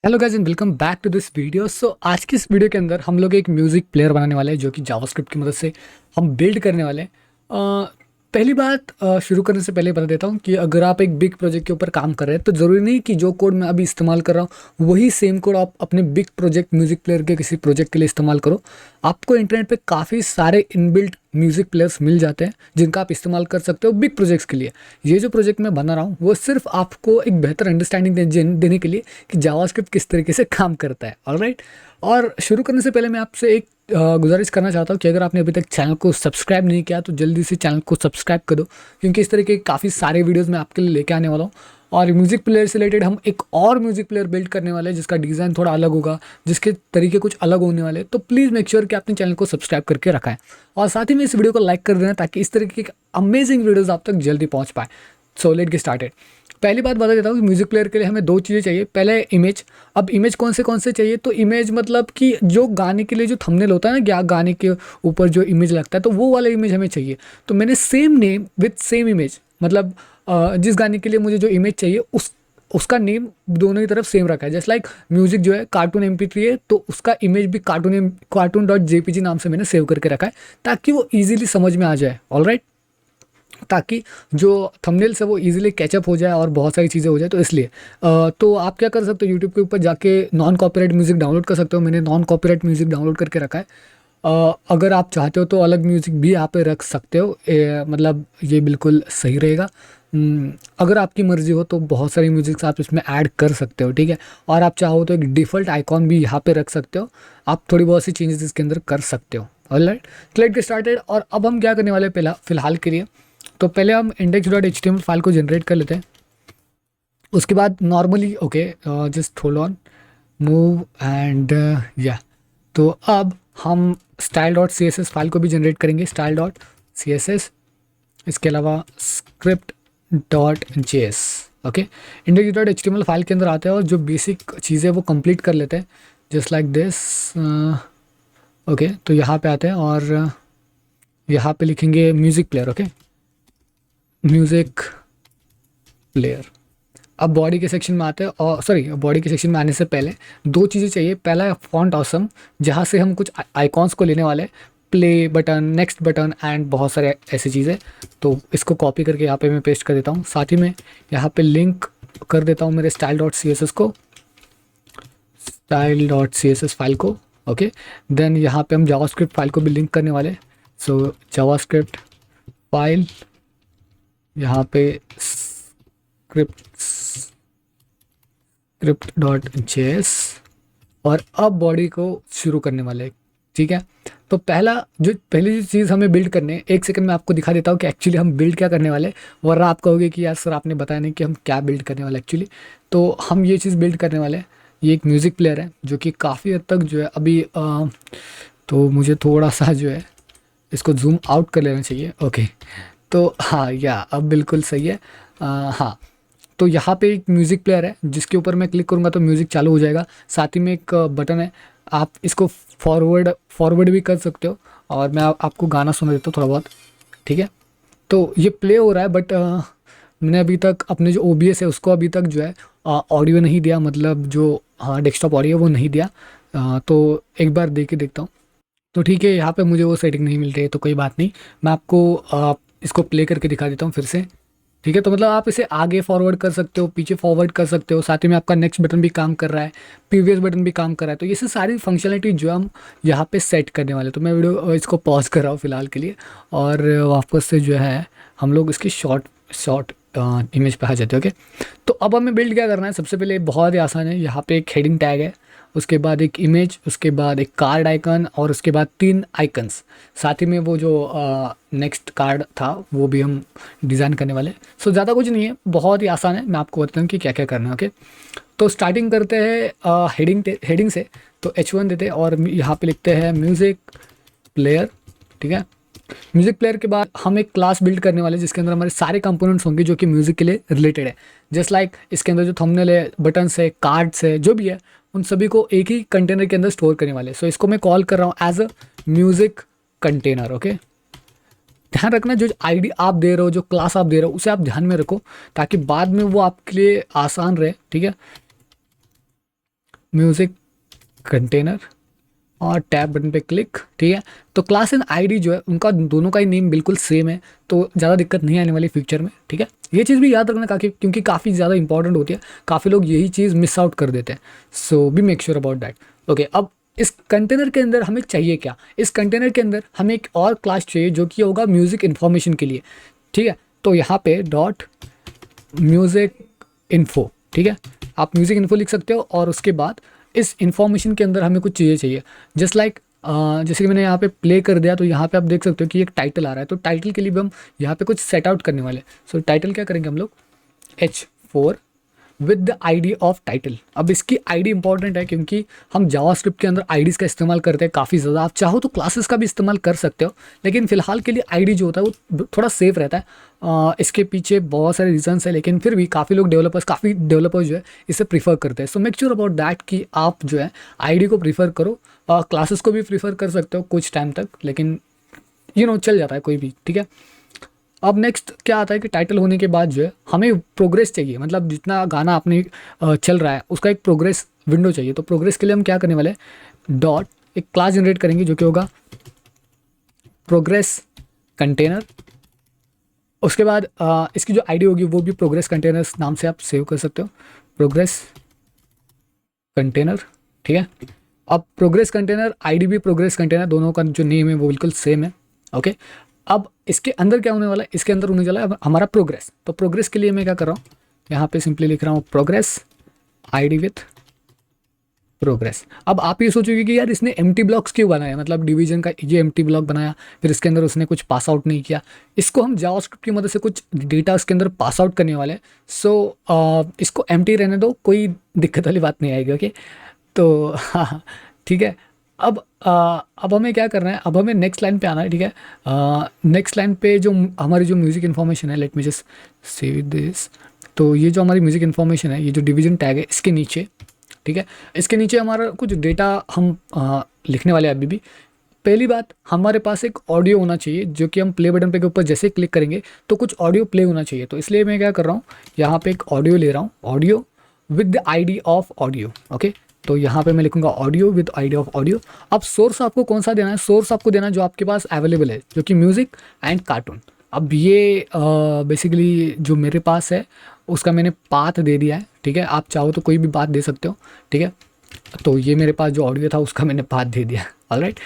Hello guys and welcome back to this video. आज की इस वीडियो के अंदर हम लोग एक म्यूज़िक प्लेयर बनाने वाले हैं जो कि जावास्क्रिप्ट की मदद से हम बिल्ड करने वाले हैं। पहली बात, शुरू करने से पहले बता देता हूँ कि अगर आप एक बिग प्रोजेक्ट के ऊपर काम कर रहे हैं तो ज़रूरी नहीं कि जो कोड मैं अभी इस्तेमाल कर रहा हूँ वही सेम कोड आप अपने बिग प्रोजेक्ट म्यूज़िक प्लेयर के किसी प्रोजेक्ट के लिए इस्तेमाल करो। आपको इंटरनेट पे काफ़ी सारे इनबिल्ट म्यूज़िक प्लेयर्स मिल जाते हैं जिनका आप इस्तेमाल कर सकते हो बिग प्रोजेक्ट्स के लिए। ये जो प्रोजेक्ट मैं बना रहा हूँ वो सिर्फ आपको एक बेहतर अंडरस्टैंडिंग देने के लिए कि जावास्क्रिप्ट किस तरीके से काम करता है। ऑलराइट, और शुरू करने से पहले मैं आपसे एक गुजारिश करना चाहता हूँ कि अगर आपने अभी तक चैनल को सब्सक्राइब नहीं किया तो जल्दी से चैनल को सब्सक्राइब कर दो, क्योंकि इस तरह के काफ़ी सारे वीडियोस मैं आपके लिए लेके आने वाला हूँ। और म्यूज़िक प्लेयर से रिलेटेड हम एक और म्यूज़िक प्लेयर बिल्ड करने वाले हैं जिसका डिज़ाइन थोड़ा अलग होगा, जिसके तरीके कुछ अलग होने वाले हैं। तो प्लीज़ मेक श्योर कि आपने चैनल को सब्सक्राइब करके रखा है और साथ ही में इस वीडियो को लाइक कर देना ताकि इस तरीके के अमेजिंग वीडियोज़ आप तक जल्दी पहुँच पाए। So let get started. पहली बात बता देता हूँ कि म्यूज़िक प्लेयर के लिए हमें दो चीज़ें चाहिए। पहले इमेज। अब इमेज कौन से चाहिए, तो इमेज मतलब कि जो गाने के लिए जो थंबनेल होता है ना, क्या गाने के ऊपर जो इमेज लगता है तो वो वाला इमेज हमें चाहिए। तो मैंने same name with same image, मतलब जिस गाने के लिए मुझे जो इमेज चाहिए उसका नेम दोनों की तरफ सेम रखा है। जस्ट लाइक म्यूजिक जो है कार्टून MP3 है तो उसका इमेज भी कार्टून.jpg नाम से मैंने सेव करके रखा है ताकि वो इजीली समझ में आ जाए। ऑलराइट, ताकि जो थंबनेल्स है वो इजीली कैचअप हो जाए और बहुत सारी चीज़ें हो जाए। तो इसलिए तो आप क्या कर सकते हो, यूट्यूब के ऊपर जाके नॉन कॉपीराइट म्यूज़िक डाउनलोड कर सकते हो। मैंने नॉन कॉपीराइट म्यूज़िक डाउनलोड करके रखा है। अगर आप चाहते हो तो अलग म्यूज़िक भी यहाँ पे रख सकते हो, मतलब ये बिल्कुल सही रहेगा। अगर आपकी मर्ज़ी हो तो बहुत सारी म्यूज़िक्स आप इसमें ऐड कर सकते हो, ठीक है। और आप चाहो तो एक डिफ़ॉल्ट आइकॉन भी यहाँ पे रख सकते हो। आप थोड़ी बहुत सी चेंजेस इसके अंदर कर सकते हो। Alright, let's get started. और अब हम क्या करने वाले हैं, पहला फ़िलहाल के लिए तो पहले हम index.html फाइल को जनरेट कर लेते हैं। उसके बाद normally okay, just hold on, move and या। तो अब हम style.css फाइल को भी जनरेट करेंगे, style.css। इसके अलावा script.js। ओके, index.html फाइल के अंदर आते हैं और जो बेसिक चीज़ें वो कंप्लीट कर लेते हैं, जस्ट लाइक दिस। ओके, तो यहाँ पे आते हैं और यहाँ पे लिखेंगे music player. Okay, music player. अब बॉडी के सेक्शन में आते हैं, और सॉरी, बॉडी के सेक्शन में आने से पहले दो चीज़ें चाहिए। पहला है फॉन्ट ऑसम, जहाँ से हम कुछ आइकॉन्स को लेने वाले हैं, play button, next button and बहुत सारे ऐसी चीज़ें। तो इसको कॉपी करके यहाँ पे मैं पेस्ट कर देता हूँ। साथ ही में यहाँ पे लिंक कर देता हूँ मेरे style.css फाइल को। ओके, देन यहाँ पे हम जावास्क्रिप्ट फाइल को भी लिंक करने वाले। सो जावास्क्रिप्ट फाइल, यहाँ पे script.js, और अब बॉडी को शुरू करने वाले हैं, ठीक है। तो पहली जो चीज़ हमें बिल्ड करने है, एक सेकंड में आपको दिखा देता हूँ कि एक्चुअली हम बिल्ड क्या करने वाले हैं, वरना आप कहोगे कि यार सर आपने बताया नहीं कि हम क्या बिल्ड करने वाले एक्चुअली। तो हम ये चीज़ बिल्ड करने वाले हैं। ये एक म्यूज़िक प्लेयर है जो कि काफ़ी हद तक जो है अभी तो मुझे थोड़ा सा जो है इसको जूम आउट कर लेना चाहिए। ओके, तो हाँ, या अब बिल्कुल सही है। हाँ, तो यहाँ पे एक म्यूज़िक प्लेयर है जिसके ऊपर मैं क्लिक करूँगा तो म्यूज़िक चालू हो जाएगा। साथ ही में एक बटन है, आप इसको फॉरवर्ड भी कर सकते हो। और मैं आपको गाना सुना देता हूँ थोड़ा बहुत, ठीक है। तो ये प्ले हो रहा है, बट मैंने अभी तक अपने जो OBS है उसको अभी तक जो है ऑडियो नहीं दिया, मतलब जो हाँ डेस्कटॉप ऑडियो वो नहीं दिया। तो एक बार दे के देखता हूँ। तो ठीक है, यहाँ पे मुझे वो सेटिंग नहीं मिल रही है तो कोई बात नहीं, मैं आपको इसको प्ले करके दिखा देता हूँ फिर से। ठीक है, तो मतलब आप इसे आगे फॉरवर्ड कर सकते हो, पीछे फॉरवर्ड कर सकते हो। साथ ही में आपका नेक्स्ट बटन भी काम कर रहा है, प्रीवियस बटन भी काम कर रहा है। तो ये से सारी फंक्शनलिटी जो हम यहाँ पे सेट करने वाले हैं। तो मैं वीडियो इसको पॉज कर रहा हूँ फिलहाल के लिए, और वापस से जो है हम लोग इसकी शॉर्ट शॉर्ट इमेज पे आ जाते हैं। ओके, तो अब हमें बिल्ड क्या करना है, सबसे पहले बहुत ही आसान है। यहाँ पे एक हेडिंग टैग है, उसके बाद एक इमेज, उसके बाद एक कार्ड आइकन, और उसके बाद 3 आइकन्स। साथ ही में वो जो नेक्स्ट कार्ड था वो भी हम डिज़ाइन करने वाले। सो ज़्यादा कुछ नहीं है, बहुत ही आसान है। मैं आपको बताता हूँ कि क्या क्या करना है। ओके, तो स्टार्टिंग करते हैं हेडिंग से। तो H1 देते हैं और यहाँ पे लिखते हैं म्यूज़िक प्लेयर, ठीक है। म्यूज़िक प्लेयर के बाद हम एक क्लास बिल्ड करने वाले हैं जिसके अंदर हमारे सारे कंपोनेंट्स होंगे जो कि म्यूज़िक के लिए रिलेटेड है। जस्ट लाइक इसके अंदर जो थंबनेल है, बटन्स है, कार्ड्स है, जो भी है, उन सभी को एक ही कंटेनर के अंदर स्टोर करने वाले। सो इसको मैं कॉल कर रहा हूँ as a music container. Okay, ध्यान रखना जो आईडी आप दे रहे हो, जो क्लास आप दे रहे हो, उसे आप ध्यान में रखो ताकि बाद में वो आपके लिए आसान रहे, ठीक है। म्यूज़िक कंटेनर और टैब बटन पे क्लिक, ठीक है। तो क्लास एंड आईडी जो है उनका दोनों का ही नेम बिल्कुल सेम है, तो ज़्यादा दिक्कत नहीं आने वाली फ्यूचर में, ठीक है। ये चीज़ भी याद रखना क्योंकि काफ़ी ज़्यादा इंपॉर्टेंट होती है, काफ़ी लोग यही चीज़ मिस आउट कर देते हैं, so be make sure about that. Okay, अब इस कंटेनर के अंदर हमें चाहिए क्या? इस कंटेनर के अंदर हमें एक और क्लास चाहिए जो कि होगा म्यूज़िक इन्फॉर्मेशन के लिए, ठीक है। तो यहाँ पे डॉट म्यूज़िक इन्फो, ठीक है, आप म्यूज़िक इन्फो लिख सकते हो और उसके बाद इस इन्फॉर्मेशन के अंदर हमें कुछ चीज़ें चाहिए, जस्ट लाइक जैसे कि मैंने यहाँ पे प्ले कर दिया तो यहाँ पे आप देख सकते हो कि एक टाइटल आ रहा है, तो टाइटल के लिए भी हम यहाँ पे कुछ सेट आउट करने वाले। सो टाइटल क्या करेंगे हम लोग, H4 with the ID of title. अब इसकी आईडी इंपॉर्टेंट है क्योंकि हम जावास्क्रिप्ट के अंदर आईडीज़ का इस्तेमाल करते हैं काफ़ी ज़्यादा। आप चाहो तो क्लासेस का भी इस्तेमाल कर सकते हो, लेकिन फिलहाल के लिए आईडी जो होता है वो थोड़ा सेफ रहता है। इसके पीछे बहुत सारे रीजंस है, लेकिन फिर भी काफ़ी डेवलपर्स जो है इसे प्रीफर करते हैं। So make sure about that कि आप जो है आईडी को प्रीफर करो, क्लासेस को भी प्रीफर कर सकते हो कुछ टाइम तक, लेकिन चल जाता है कोई भी, ठीक है। अब नेक्स्ट क्या आता है कि टाइटल होने के बाद जो है हमें प्रोग्रेस चाहिए, मतलब जितना गाना आपने चल रहा है उसका एक प्रोग्रेस विंडो चाहिए। तो प्रोग्रेस के लिए हम क्या करने वाले हैं, डॉट एक क्लास जनरेट करेंगे जो कि होगा प्रोग्रेस कंटेनर। उसके बाद इसकी जो आईडी होगी वो भी प्रोग्रेस कंटेनर्स नाम से आप सेव कर सकते हो, प्रोग्रेस कंटेनर, ठीक है। अब प्रोग्रेस कंटेनर आईडी भी प्रोग्रेस कंटेनर, दोनों का जो नेम है वो बिल्कुल सेम है, ओके। अब इसके अंदर क्या होने वाला है, इसके अंदर होने वाला है हमारा प्रोग्रेस। तो प्रोग्रेस के लिए मैं क्या कर रहा हूँ, यहाँ पे सिंपली लिख रहा हूँ प्रोग्रेस आईडी विथ प्रोग्रेस। अब आप ये सोचोगे कि यार इसने एम्प्टी ब्लॉक्स क्यों बनाया, मतलब डिवीजन का ये एम्प्टी ब्लॉक बनाया, फिर इसके अंदर उसने कुछ पास आउट नहीं किया। इसको हम जावास्क्रिप्ट की मदद से कुछ डेटा इसके अंदर पास आउट करने वाले हैं। सो इसको एम्प्टी रहने दो, कोई दिक्कत वाली बात नहीं आएगी, ओके। तो हाँ, ठीक है। अब हमें क्या करना है, अब हमें नेक्स्ट लाइन पे आना है, ठीक है। नेक्स्ट लाइन पे जो हमारी जो म्यूज़िक इन्फॉर्मेशन है, let me just save this. तो ये जो हमारी म्यूज़िक इन्फॉर्मेशन है, ये जो डिवीजन टैग है इसके नीचे, ठीक है, इसके नीचे हमारा कुछ डेटा हम लिखने वाले हैं अभी भी। पहली बात, हमारे पास एक ऑडियो होना चाहिए जो कि हम प्ले बटन पे के ऊपर जैसे क्लिक करेंगे तो कुछ ऑडियो प्ले होना चाहिए। तो इसलिए मैं क्या कर रहा हूँ, यहाँ पे एक ऑडियो ले रहा हूँ, audio with the ID of audio, okay. तो यहाँ पे मैं लिखूंगा audio with ID of audio. अब सोर्स आपको कौन सा देना है, सोर्स आपको देना है जो आपके पास अवेलेबल है, जो कि म्यूज़िक एंड कार्टून। अब ये बेसिकली जो मेरे पास है उसका मैंने पाथ दे दिया है, ठीक है। आप चाहो तो कोई भी पाथ दे सकते हो, ठीक है। तो ये मेरे पास जो ऑडियो था उसका मैंने पाथ दे दिया, ऑलराइट।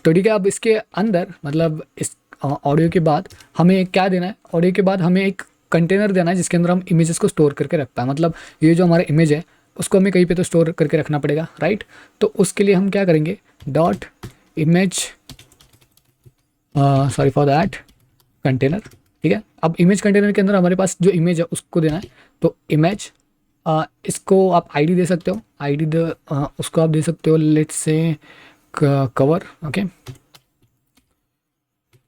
तो ठीक है, अब इसके अंदर मतलब इस ऑडियो के बाद हमें क्या देना है, ऑडियो के बाद हमें एक कंटेनर देना है जिसके अंदर हम इमेजेस को स्टोर करके रख पाए। मतलब ये जो हमारा इमेज है उसको हमें कहीं पे तो स्टोर करके रखना पड़ेगा, राइट। तो उसके लिए हम क्या करेंगे, dot image, sorry for that, container, ठीक है। अब इमेज कंटेनर के अंदर हमारे पास जो इमेज है उसको देना है, तो इमेज, इसको आप आईडी दे सकते हो, आईडी उसको आप दे सकते हो let's say cover, okay,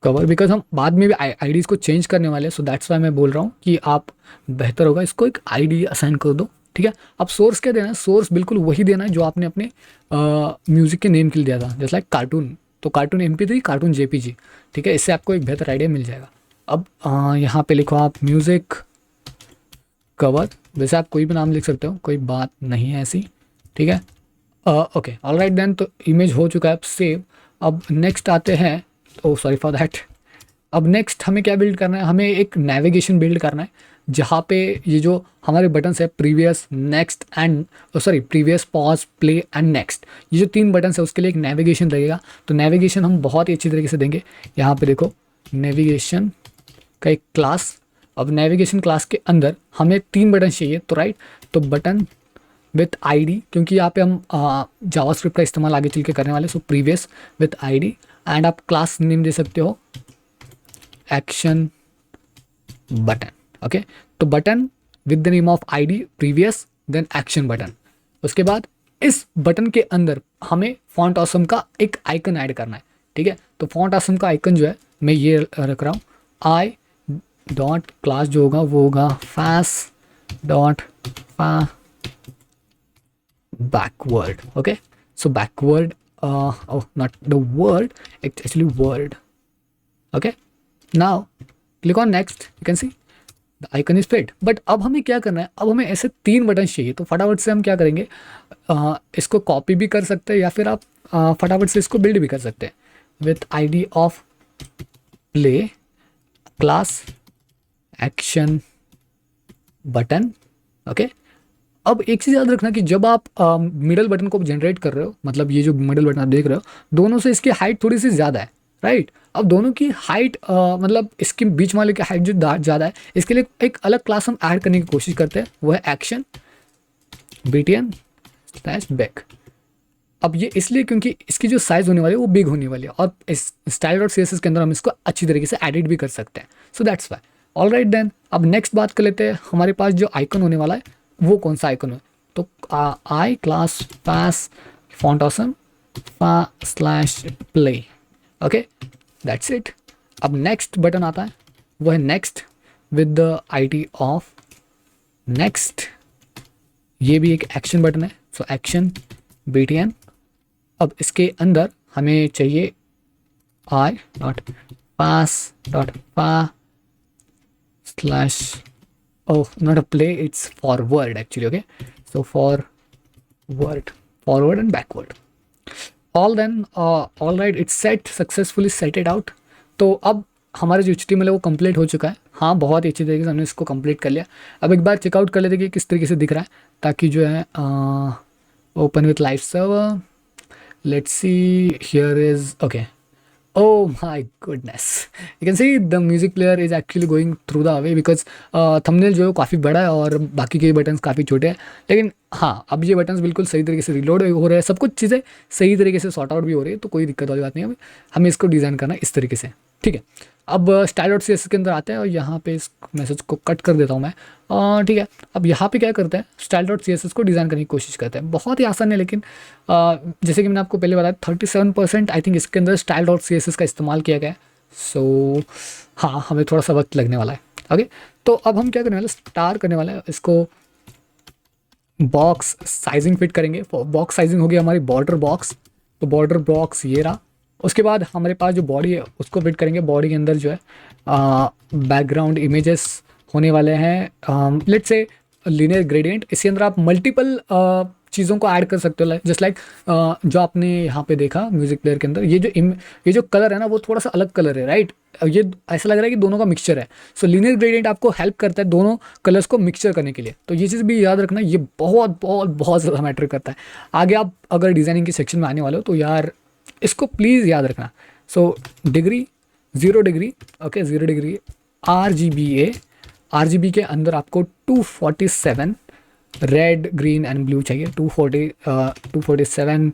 cover, because हम बाद में भी आईडीज़ को चेंज करने वाले हैं, सो दैट्स वाई मैं बोल रहा हूँ कि आप बेहतर होगा इसको एक आईडी असाइन कर दो, ठीक है। अब सोर्स क्या देना है, सोर्स बिल्कुल वही देना है जो आपने अपने म्यूज़िक के नेम के लिए दिया था, जैसे लाइक कार्टून, तो कार्टून MP3, कार्टून JPG, ठीक है। इससे आपको एक बेहतर आइडिया मिल जाएगा। अब यहाँ पे लिखो आप म्यूज़िक कवर, वैसे आप कोई भी नाम लिख सकते हो, कोई बात नहीं है ऐसी, ठीक है। ओके, ऑलराइट देन, तो इमेज हो चुका है अब सेव। अब नेक्स्ट आते हैं, ओ सॉरी फॉर दैट। अब नेक्स्ट हमें क्या बिल्ड करना है, हमें एक नेविगेशन बिल्ड करना है जहाँ पे ये जो हमारे बटन्स है previous, next and previous, pause, play and next, ये जो 3 बटन्स है उसके लिए एक नेविगेशन लगेगा। तो नेविगेशन हम बहुत ही अच्छी तरीके से देंगे। यहाँ पे देखो नेविगेशन का एक क्लास, अब नेविगेशन क्लास के अंदर हमें 3 बटन चाहिए, तो राइट, तो बटन विथ आईडी, क्योंकि यहाँ पे हम जावास्क्रिप्ट का इस्तेमाल आगे चल के करने वाले, so previous with ID, and आप क्लास नेम दे सकते हो एक्शन बटन, ओके। तो button with the name of ID, previous, then action button. उसके बाद इस बटन के अंदर हमें फॉन्ट ऑसम का एक आइकन ऐड करना है, ठीक है। तो फॉन्ट ऑसम का आइकन जो है मैं ये रख रहा हूँ, आई डॉट क्लास जो होगा वो होगा fast dot backward, okay. So backward, oh not the word, it's actually word, okay. Now click on next, you can see icon is fit. But अब हमें क्या करना है, अब हमें ऐसे 3 बटन चाहिए। तो फटाफट से हम क्या करेंगे, इसको कॉपी भी कर सकते हैं या फिर आप फटाफट से इसको बिल्ड भी कर सकते हैं। With ID of play class action button. Okay, अब एक चीज़ याद रखना कि जब आप मिडल बटन को जनरेट कर रहे हो, मतलब ये जो मिडल बटन आप देख रहे हो, दोनों से इसकी हाइट थोड़ी सी ज़्यादा है, राइट। अब दोनों की हाइट मतलब इसके बीच वाले की हाइट जो ज़्यादा है, इसके लिए एक अलग क्लास हम ऐड करने की कोशिश करते हैं, वो है एक्शन BTN स्लैश बैक। अब ये इसलिए क्योंकि इसकी जो साइज़ होने वाली है वो बिग होने वाली है, और इस स्टाइल और CSS के अंदर हम इसको अच्छी तरीके से एडिट भी कर सकते हैं। So that's why. All right then, अब नेक्स्ट बात कर लेते हैं, हमारे पास जो आइकन होने वाला है वो कौन सा आइकन है। तो I class pass font awesome slash play. Okay, that's it. अब नेक्स्ट बटन आता है, वो है next with the ID of next. ये भी एक एक्शन बटन है, सो एक्शन BTN। अब इसके अंदर हमें चाहिए आई डॉट पास डॉट पा slash, oh not a play, it's forward actually, okay, so forward and backward। all then all right, it's set successfully set it out। तो अब हमारा जो HTML है वो कंप्लीट हो चुका है। हाँ, बहुत ही अच्छी तरीके से हमने इसको कंप्लीट कर लिया। अब एक बार चेकआउट कर लेते कि किस तरीके से दिख रहा है, ताकि जो है open with live server, let's see, here is okay. Oh my goodness, you can see the music player is actually going through the way because thumbnail जो है काफ़ी बड़ा है और बाकी के बटन्स काफ़ी छोटे हैं। लेकिन हाँ, अब ये बटन्स बिल्कुल सही तरीके से रिलोड हो रहे हैं, सब कुछ चीज़ें सही तरीके से सॉर्ट आउट भी हो रही है, तो कोई दिक्कत वाली बात नहीं है। हमें इसको डिज़ाइन करना है इस तरीके से, ठीक है। अब स्टाइल डॉट CSS के अंदर आते हैं और यहाँ पे इस मैसेज को कट कर देता हूँ मैं, ठीक है। अब यहाँ पे क्या करते हैं, स्टाइल डॉट CSS को डिज़ाइन करने की कोशिश करते हैं। बहुत ही आसान है, लेकिन जैसे कि मैंने आपको पहले बताया 37% आई थिंक इसके अंदर स्टाइल डॉट CSS का इस्तेमाल किया गया है। सो हाँ, हमें थोड़ा सा वक्त लगने वाला है। ओके, तो अब हम क्या करने वाले, स्टार करने वाले हैं, इसको बॉक्स साइजिंग फिट करेंगे। बॉक्स साइजिंग होगी हमारी बॉर्डर बॉक्स, तो बॉर्डर बॉक्स ये रहा। उसके बाद हमारे पास जो बॉडी है उसको फिट करेंगे। बॉडी के अंदर जो है बैकग्राउंड इमेजेस होने वाले हैं, लेट्स से लीनियर ग्रेडियंट। इसके अंदर आप मल्टीपल चीज़ों को ऐड कर सकते हो, जस्ट लाइक जो आपने यहाँ पे देखा म्यूजिक प्लेयर के अंदर, ये जो कलर है ना, वो थोड़ा सा अलग कलर है, राइट। ये ऐसा लग रहा है कि दोनों का मिक्सचर है। सो लीनियर ग्रेडियंट आपको हेल्प करता है दोनों कलर्स को मिक्सचर करने के लिए। तो ये चीज़ भी याद रखना, ये बहुत बहुत बहुत ज़्यादा मैटर करता है। आगे आप अगर डिज़ाइनिंग के सेक्शन में आने वाले हो तो यार इसको प्लीज़ याद रखना। So degree 0 degree, okay 0 degree RGB के अंदर आपको 247 रेड ग्रीन एंड ब्लू चाहिए। 247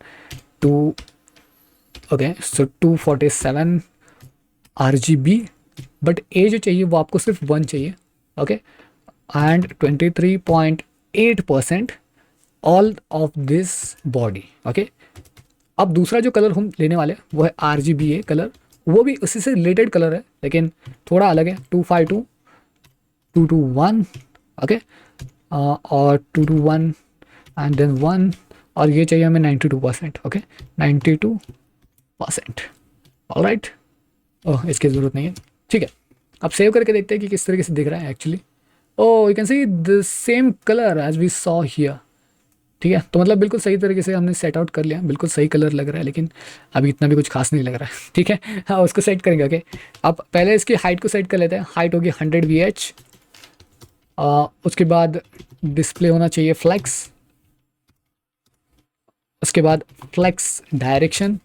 ओके, सो 247 RGB, बट ए जो चाहिए वो आपको सिर्फ 1 चाहिए, okay. And 23.8% all of this body, okay. अब दूसरा जो कलर हम लेने वाले हैं वो है RGBA कलर, वो भी उसी से रिलेटेड कलर है लेकिन थोड़ा अलग है। 252 221, ओके, और 221 एंड देन 1, और ये चाहिए हमें 92%, ओके 92%। ऑलराइट, ओह इसकी ज़रूरत नहीं है, ठीक है। अब सेव करके देखते हैं कि किस तरीके से दिख रहा है actually. Oh you can see the same colour as we saw here, ठीक है। तो मतलब बिल्कुल सही तरीके से हमने सेट आउट कर लिया, बिल्कुल सही कलर लग रहा है, लेकिन अभी इतना भी कुछ खास नहीं लग रहा है, ठीक है। हाँ, उसको सेट करेंगे, ओके। अब पहले इसकी हाइट को सेट कर लेते हैं। हाइट होगी 100 VH। उसके बाद डिस्प्ले होना चाहिए फ्लेक्स, उसके बाद फ्लेक्स डायरेक्शन।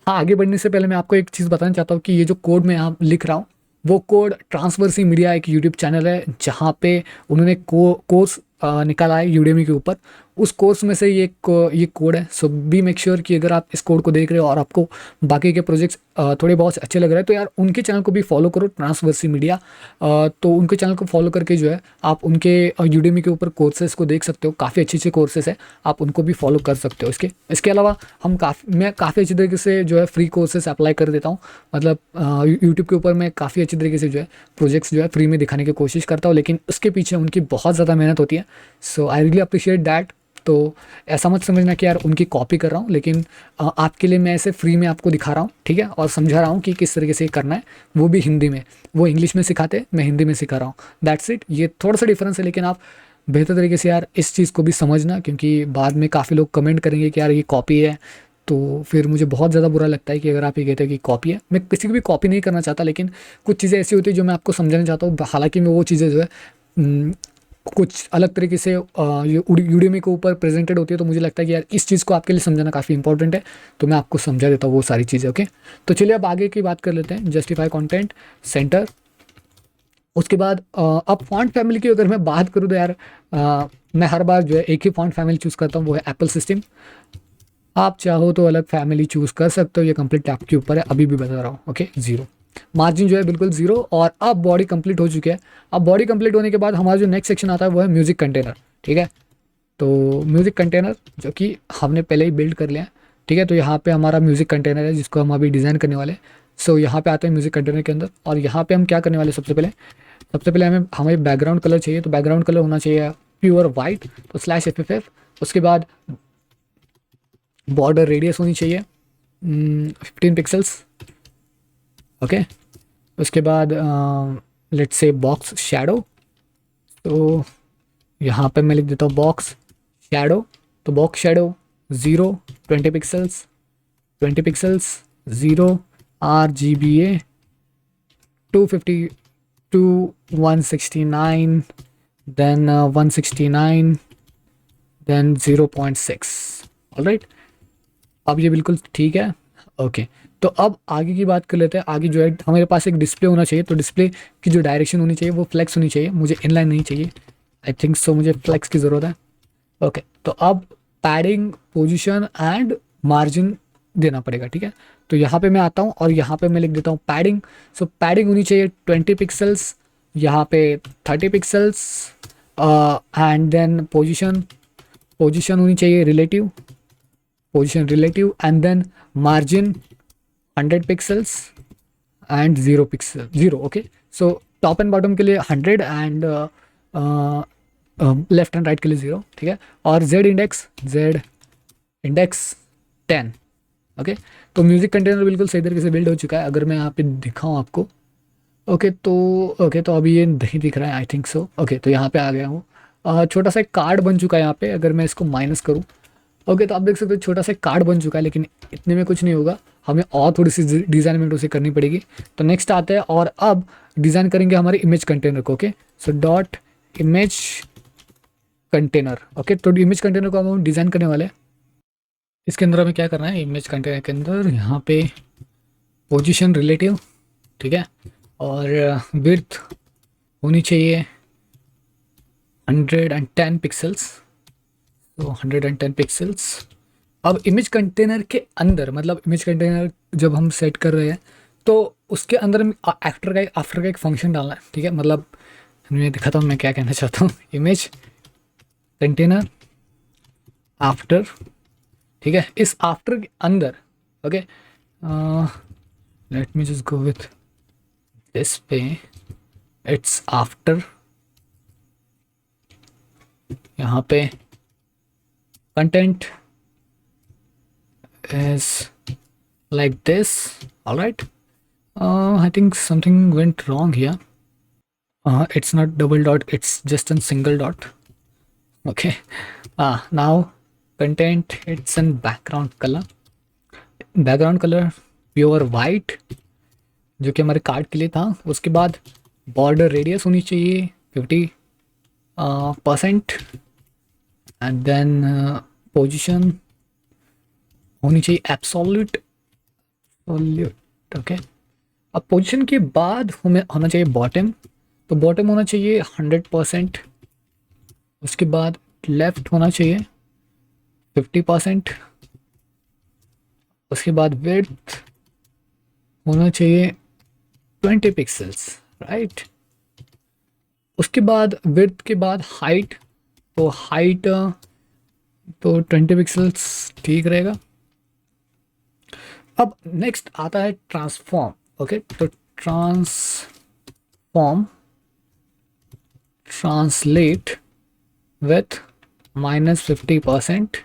हाँ, आगे बढ़ने से पहले मैं आपको एक चीज़ बताना चाहता हूँ कि ये जो कोड मैं यहाँ लिख रहा हूँ वो कोड ट्रांसवर्सी मीडिया एक यूट्यूब चैनल है जहाँ पे उन्होंने कोर्स निकाला है यूडेमी के ऊपर। उस कोर्स में से ये कोड है। सो बी मेक श्योर कि अगर आप इस कोड को देख रहे हो और आपको बाकी के प्रोजेक्ट्स थोड़े बहुत अच्छे लग रहे हैं तो यार उनके चैनल को भी फॉलो करो, ट्रांसवर्सी मीडिया। तो उनके चैनल को फॉलो करके जो है आप उनके यूडेमी के ऊपर कोर्सेज को देख सकते हो। काफ़ी अच्छे कोर्सेज है, आप उनको भी फॉलो कर सकते हो। इसके अलावा मैं काफ़ी अच्छी तरीके से जो है फ्री कोर्सेज अप्लाई कर देता हूँ। मतलब यूट्यूब के ऊपर मैं काफ़ी अच्छी तरीके से जो है प्रोजेक्ट्स जो है फ्री में दिखाने की कोशिश करता हूँ, लेकिन उसके पीछे उनकी बहुत ज़्यादा मेहनत होती है। सो आई रियली अप्रिशिएट दैट। तो ऐसा मत समझना कि यार उनकी कॉपी कर रहा हूँ, लेकिन आपके लिए मैं ऐसे फ्री में आपको दिखा रहा हूँ, ठीक है, और समझा रहा हूँ कि किस तरीके से करना है, वो भी हिंदी में। वो इंग्लिश में सिखाते हैं, मैं हिंदी में सिखा रहा हूँ, दैट्स इट। ये थोड़ा सा डिफरेंस है, लेकिन आप बेहतर तरीके से यार इस चीज़ को भी समझना, क्योंकि बाद में काफ़ी लोग कमेंट करेंगे कि यार ये कॉपी है, तो फिर मुझे बहुत ज़्यादा बुरा लगता है कि अगर आप ये कहते हैं कि कॉपी है। मैं किसी की भी कॉपी नहीं करना चाहता, लेकिन कुछ चीज़ें ऐसी होती है जो मैं आपको समझाना चाहता हूँ, हालांकि मैं वो चीज़ें जो है कुछ अलग तरीके से ये यूडेमी के ऊपर प्रेजेंटेड होती है, तो मुझे लगता है कि यार इस चीज़ को आपके लिए समझाना काफ़ी इंपॉर्टेंट है, तो मैं आपको समझा देता हूँ वो सारी चीज़ें। ओके, तो चलिए अब आगे की बात कर लेते हैं। जस्टिफाई कंटेंट सेंटर, उसके बाद अब फॉन्ट फैमिली की अगर मैं बात करूँ तो यार मैं हर बार जो है एक ही फॉन्ट फैमिली चूज़ करता हूँ, वो है एप्पल सिस्टम। आप चाहो तो अलग फैमिली चूज़ कर सकते हो, ये कंप्लीट आपके ऊपर है, अभी भी बता रहा हूँ। ओके, जीरो मार्जिन जो है बिल्कुल जीरो। और अब बॉडी कंप्लीट हो चुकी है। अब बॉडी कंप्लीट होने के बाद हमारा जो नेक्स्ट सेक्शन आता है वो है म्यूजिक कंटेनर, ठीक है। तो म्यूजिक कंटेनर जो कि हमने पहले ही बिल्ड कर लिया है, ठीक है। तो यहाँ पे हमारा म्यूजिक कंटेनर है जिसको हम अभी डिज़ाइन करने वाले हैं। सो यहाँ पे आते हैं म्यूजिक कंटेनर के अंदर, और यहाँ पे हम क्या करने वाले हैं, सबसे पहले हमें बैकग्राउंड कलर चाहिए। तो बैकग्राउंड कलर होना चाहिए प्योर वाइट, तो स्लैश FFF। उसके बाद बॉर्डर रेडियस होनी चाहिए 15 पिक्सल्स, ओके। उसके बाद लेट्स से बॉक्स शेडो, तो यहाँ पे मैं लिख देता हूँ बॉक्स शेडो। तो box shadow 0, 20 pixels, 20 pixels, 0, RGBA 250 to 169, then 169, then 0.6। Alright, अब ये बिल्कुल ठीक है। ओके, तो अब आगे की बात कर लेते हैं। आगे जो है हमारे पास एक डिस्प्ले होना चाहिए, तो डिस्प्ले की जो डायरेक्शन होनी चाहिए वो फ्लेक्स होनी चाहिए, मुझे इनलाइन नहीं चाहिए। आई थिंक सो मुझे फ्लेक्स की ज़रूरत है। ओके, तो अब पैडिंग, पोजीशन एंड मार्जिन देना पड़ेगा, ठीक है। तो यहाँ पे मैं आता हूँ और यहाँ पे मैं लिख देता हूँ पैडिंग। सो पैडिंग होनी चाहिए 20 पिक्सल्स, यहाँ पे 30 pixels, and then position, position होनी चाहिए relative, position relative, and then margin 100 pixels and 0 pixel 0। Okay, so top and bottom के लिए 100 एंड लेफ्ट एंड राइट के लिए 0, ठीक है। और जेड इंडेक्स 10। ओके, तो म्यूजिक कंटेनर बिल्कुल सही तरीके से बिल्ड हो चुका है। अगर मैं यहाँ पे दिखाऊँ आपको, ओके तो अभी ये नहीं दिख रहा है, आई थिंक सो। ओके, तो यहाँ पे आ गया हूँ। छोटा सा एक कार्ड बन चुका है यहाँ पे, अगर मैं इसको माइनस करूँ, ओके, तो आप देख सकते हो छोटा सा कार्ड बन चुका है, लेकिन इतने में कुछ नहीं होगा, हमें और थोड़ी सी डिज़ाइनमेंट उसे करनी पड़ेगी। तो नेक्स्ट आते हैं और अब डिज़ाइन करेंगे हमारे इमेज कंटेनर को। Okay, so dot image container. Okay, तो इमेज कंटेनर को हम डिज़ाइन करने वाले हैं। इसके अंदर हमें क्या करना है, इमेज कंटेनर के अंदर यहाँ पे पोजीशन रिलेटिव, ठीक है, और विड्थ होनी चाहिए 110 पिक्सल्स, तो 110 पिक्सल्स। अब इमेज कंटेनर के अंदर, मतलब इमेज कंटेनर जब हम सेट कर रहे हैं तो उसके अंदर आफ्टर का एक फंक्शन डालना है, ठीक है। मतलब मैं दिखाता हूँ मैं क्या कहना चाहता हूँ। इमेज कंटेनर आफ्टर, ठीक है। इस आफ्टर के अंदर, okay, late me just go with this पे, इट्स आफ्टर, यहाँ पे content is like this. All right, I think something went wrong here. It's not double dot, it's just a single dot. Okay, now content, it's in background color, pure white, जो कि हमारे card के लिए था। उसके बाद border radius होनी चाहिए 50%, एंड देन पोजीशन होनी चाहिए एब्सोल्यूट। ओके, अब पोजीशन के बाद हमें होना चाहिए बॉटम, तो बॉटम होना चाहिए 100%। उसके बाद लेफ्ट होना चाहिए 50%। उसके बाद विड्थ होना चाहिए 20 पिक्सल्स, राइट। उसके बाद विड्थ के बाद हाइट, तो हाइट तो 20 पिक्सल्स ठीक रहेगा। अब नेक्स्ट आता है ट्रांसफॉर्म। ओके, तो transform, translate with -50%,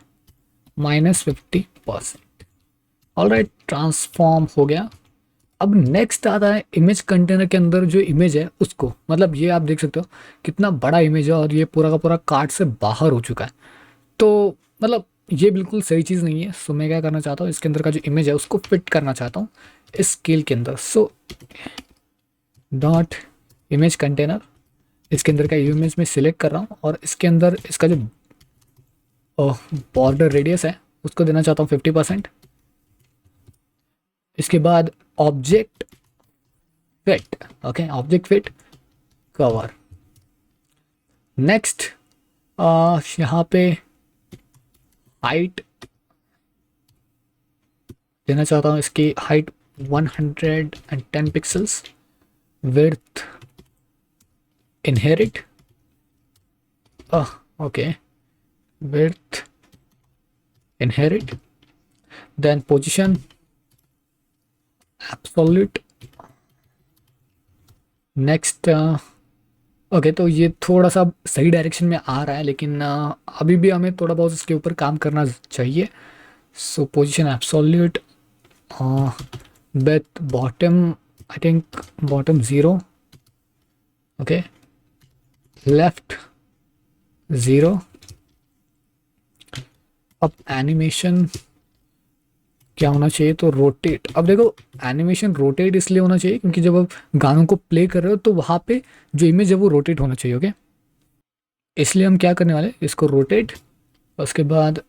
-50%। Alright, transform हो गया। अब नेक्स्ट आता है इमेज कंटेनर के अंदर जो इमेज है उसको, मतलब ये आप देख सकते हो कितना बड़ा इमेज है और ये पूरा का पूरा कार्ट से बाहर हो चुका है। तो मतलब ये बिल्कुल सही चीज़ नहीं है। सो मैं क्या करना चाहता हूँ, इसके अंदर का जो इमेज है उसको फिट करना चाहता हूँ इस स्केल के अंदर। सो डॉट इमेज कंटेनर, इसके अंदर का इमेज में सिलेक्ट कर रहा हूँ और इसके अंदर इसका जो बॉर्डर रेडियस है उसको देना चाहता हूँ 50%। इसके बाद object fit, okay, object fit cover. Next यहाँ पे हाइट देना चाहता हूँ, इसकी height 110 pixels. Width inherit, okay, width inherit. Then position absolute. Next okay, तो ये थोड़ा सा सही डायरेक्शन में आ रहा है, लेकिन अभी भी हमें थोड़ा बहुत इसके ऊपर काम करना चाहिए। सो position absolute with bottom, I think bottom 0, okay, left 0। अब एनिमेशन क्या होना चाहिए, तो रोटेट। अब देखो एनिमेशन रोटेट इसलिए होना चाहिए क्योंकि जब आप गानों को प्ले कर रहे हो तो वहाँ पे जो इमेज है वो रोटेट होना चाहिए, ओके। इसलिए हम क्या करने वाले, इसको रोटेट, उसके बाद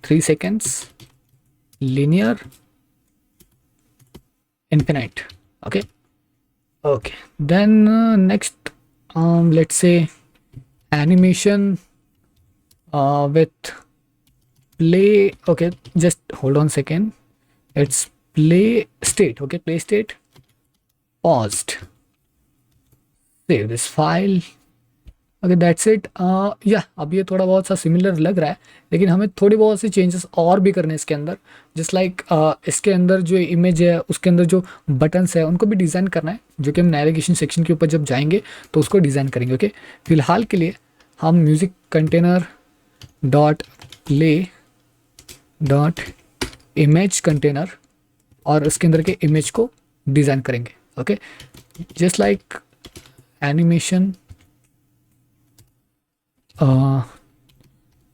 3 seconds linear infinite, okay okay. Then next let's say animation with play, okay, just hold on second, it's play state, okay, play state paused, save this file, okay, that's it। या अब ये थोड़ा बहुत सा similar लग रहा है, लेकिन हमें थोड़ी बहुत सी चेंजेस और भी करने हैं इसके अंदर। जस्ट लाइक इसके अंदर जो इमेज है उसके अंदर जो बटन्स है उनको भी डिज़ाइन करना है, जो कि हम नेविगेशन सेक्शन के ऊपर जब जाएंगे तो उसको डिज़ाइन करेंगे, ओके। फिलहाल के लिए हम music container dot play dot image container और उसके अंदर के इमेज को डिज़ाइन करेंगे, okay. Just like animation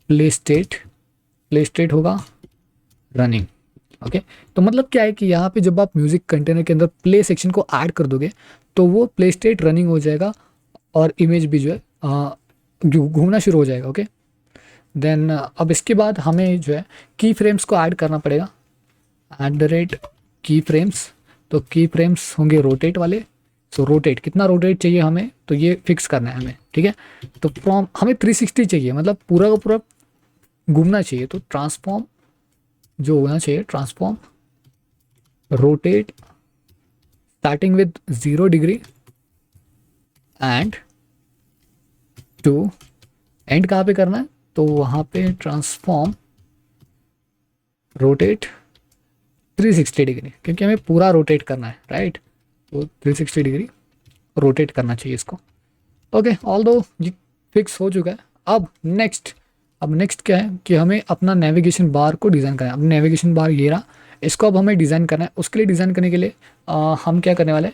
play state होगा रनिंग, ओके। तो मतलब क्या है कि यहाँ पे जब आप म्यूज़िक कंटेनर के अंदर प्ले सेक्शन को ऐड कर दोगे तो वो प्ले स्टेट रनिंग हो जाएगा और इमेज भी जो है घूमना शुरू हो जाएगा, ओके। देन अब इसके बाद हमें जो है की फ्रेम्स को ऐड करना पड़ेगा, की फ्रेम्स। तो की फ्रेम्स होंगे रोटेट वाले। सो रोटेट, कितना रोटेट चाहिए हमें, तो ये फिक्स करना है हमें, ठीक है। तो फ्रॉम हमें 360 चाहिए, मतलब पूरा का पूरा घूमना चाहिए। तो ट्रांसफॉर्म जो होना चाहिए, transform rotate starting with 0 degree and to end कहाँ पे करना है, तो वहाँ पे ट्रांसफॉर्म रोटेट 360 डिग्री, क्योंकि हमें पूरा रोटेट करना है, राइट। तो 360 डिग्री रोटेट करना चाहिए इसको, ओके। ऑल दो ये फिक्स हो चुका है। अब नेक्स्ट क्या है कि हमें अपना नेविगेशन बार को डिज़ाइन करना है। अब नेविगेशन बार ये रहा, इसको अब हमें डिज़ाइन करना है। उसके लिए डिज़ाइन करने के लिए हम क्या करने वाले,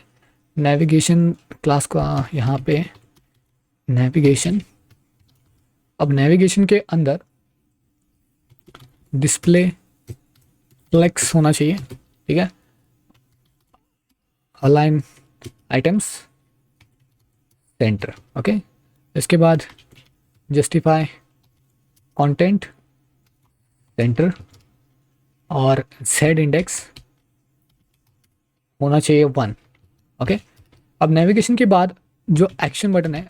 नेविगेशन क्लास को यहाँ पे नेविगेशन, अब नेविगेशन के अंदर डिस्प्ले फ्लेक्स होना चाहिए, ठीक है। Align items centre, okay. इसके बाद जस्टिफाई कंटेंट सेंटर और जेड इंडेक्स होना चाहिए 1, ओके। अब नेविगेशन के बाद जो एक्शन बटन है,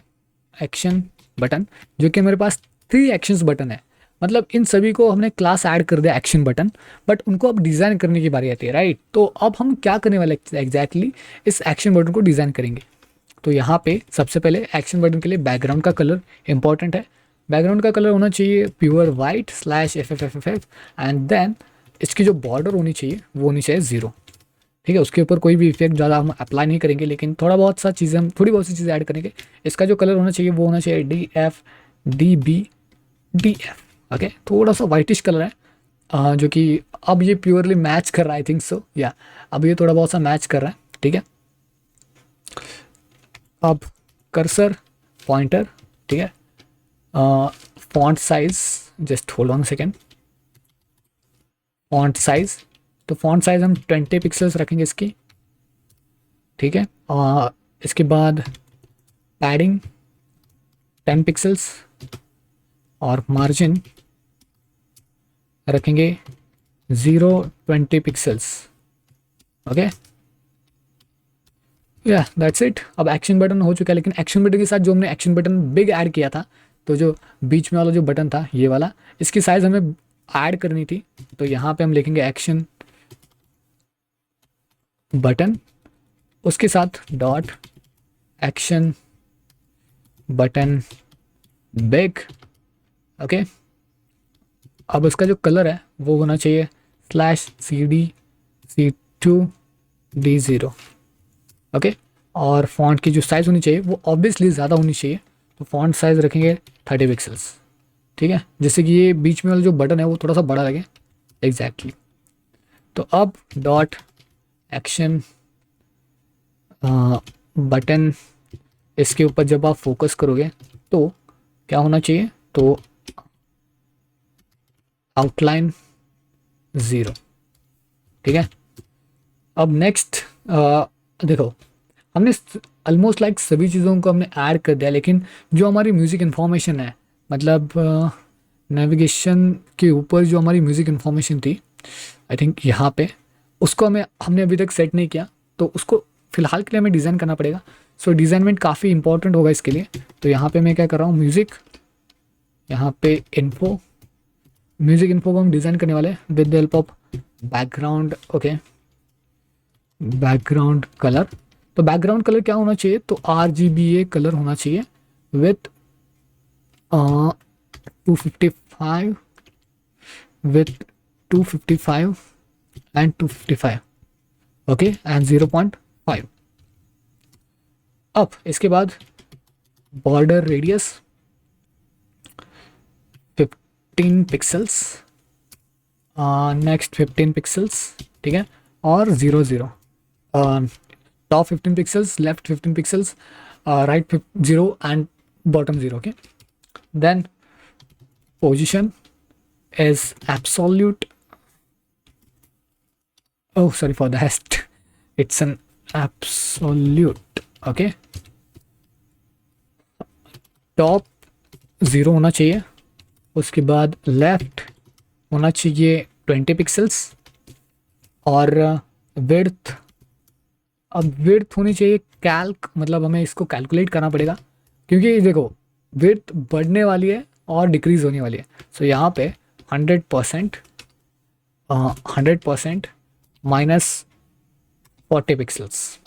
एक्शन बटन, जो कि मेरे पास 3 एक्शंस बटन है, मतलब इन सभी को हमने क्लास ऐड कर दिया एक्शन बटन, बट उनको अब डिज़ाइन करने की बारी आती है, राइट। तो अब हम क्या करने वाले एग्जैक्टली इस एक्शन बटन को डिज़ाइन करेंगे। तो यहाँ पे सबसे पहले एक्शन बटन के लिए बैकग्राउंड का कलर इंपॉर्टेंट है। बैकग्राउंड का कलर होना चाहिए pure white /FFFF and then इसकी जो बॉर्डर होनी चाहिए वो होनी चाहिए 0, ठीक है। उसके ऊपर कोई भी इफेक्ट ज़्यादा हम अप्लाई नहीं करेंगे, लेकिन थोड़ी बहुत सी चीज़ें ऐड करेंगे। इसका जो कलर होना चाहिए वो होना चाहिए DFDB DF। ओके, थोड़ा सा वाइटिश कलर है, जो कि अब ये प्योरली मैच कर रहा है, आई थिंक सो, या अब ये थोड़ा बहुत सा मैच कर रहा है, ठीक है। अब कर्सर, पॉइंटर, ठीक है, font size, just hold on second, font size, तो फॉन्ट साइज हम 20 पिक्सल्स रखेंगे इसकी, ठीक है। इसके बाद पैडिंग 10 पिक्सल्स और मार्जिन रखेंगे 0-20 पिक्सल्स। ओके, या दैट्स इट। अब एक्शन बटन हो चुका है, लेकिन एक्शन बटन के साथ जो हमने एक्शन बटन बिग ऐड किया था, तो जो बीच में वाला जो बटन था ये वाला, इसकी साइज़ हमें ऐड करनी थी। तो यहाँ पे हम लिखेंगे एक्शन बटन, उसके साथ dot action button big. Okay, अब उसका जो कलर है वो होना चाहिए /CD_C2D0। ओके, और फॉन्ट की जो साइज़ होनी चाहिए वो ऑब्वियसली ज़्यादा होनी चाहिए, तो फॉन्ट साइज़ रखेंगे 30 पिक्सल्स, ठीक है, जिससे कि ये बीच में वाला जो बटन है वो थोड़ा सा बड़ा लगे। एग्जैक्टली। तो अब डॉट एक्शन बटन, इसके ऊपर जब आप फोकस करोगे तो क्या होना चाहिए, तो आउटलाइन 0, ठीक है। अब नेक्स्ट देखो, हमने ऑलमोस्ट लाइक सभी चीज़ों को हमने ऐड कर दिया, लेकिन जो हमारी म्यूज़िक इन्फॉर्मेशन है, मतलब नेविगेशन के ऊपर जो हमारी म्यूज़िक इन्फॉर्मेशन थी, आई थिंक यहाँ पे, उसको हमने अभी तक सेट नहीं किया, तो उसको फ़िलहाल के लिए हमें डिज़ाइन करना पड़ेगा। सो डिज़ाइनमेंट काफ़ी इंपॉर्टेंट होगा इसके लिए। तो यहाँ पे मैं क्या कर रहा हूँ, म्यूज़िक, यहाँ पे इन्फो, म्यूज़िक इन्फो को हम डिज़ाइन करने वाले with the help of background. Okay, background colour, तो बैकग्राउंड कलर क्या होना चाहिए, तो RGBA कलर होना चाहिए with 255 with 255 and 255, okay, and 0.5। अब इसके बाद border radius 15 pixels, next 15 pixels, ठीक है, और 0 top 15 pixels, left 15 pixels, right 0 and bottom 0। Okay, then position is absolute, oh sorry for that, it's an absolute। okay, top 0 होना चाहिए, उसके बाद लेफ्ट होना चाहिए 20 पिक्सल्स, और विड्थ, अब विड्थ होनी चाहिए कैल्क, मतलब हमें इसको कैलकुलेट करना पड़ेगा, क्योंकि देखो विड्थ बढ़ने वाली है और डिक्रीज़ होने वाली है। सो यहाँ पे 100% -40 पिक्सल्स,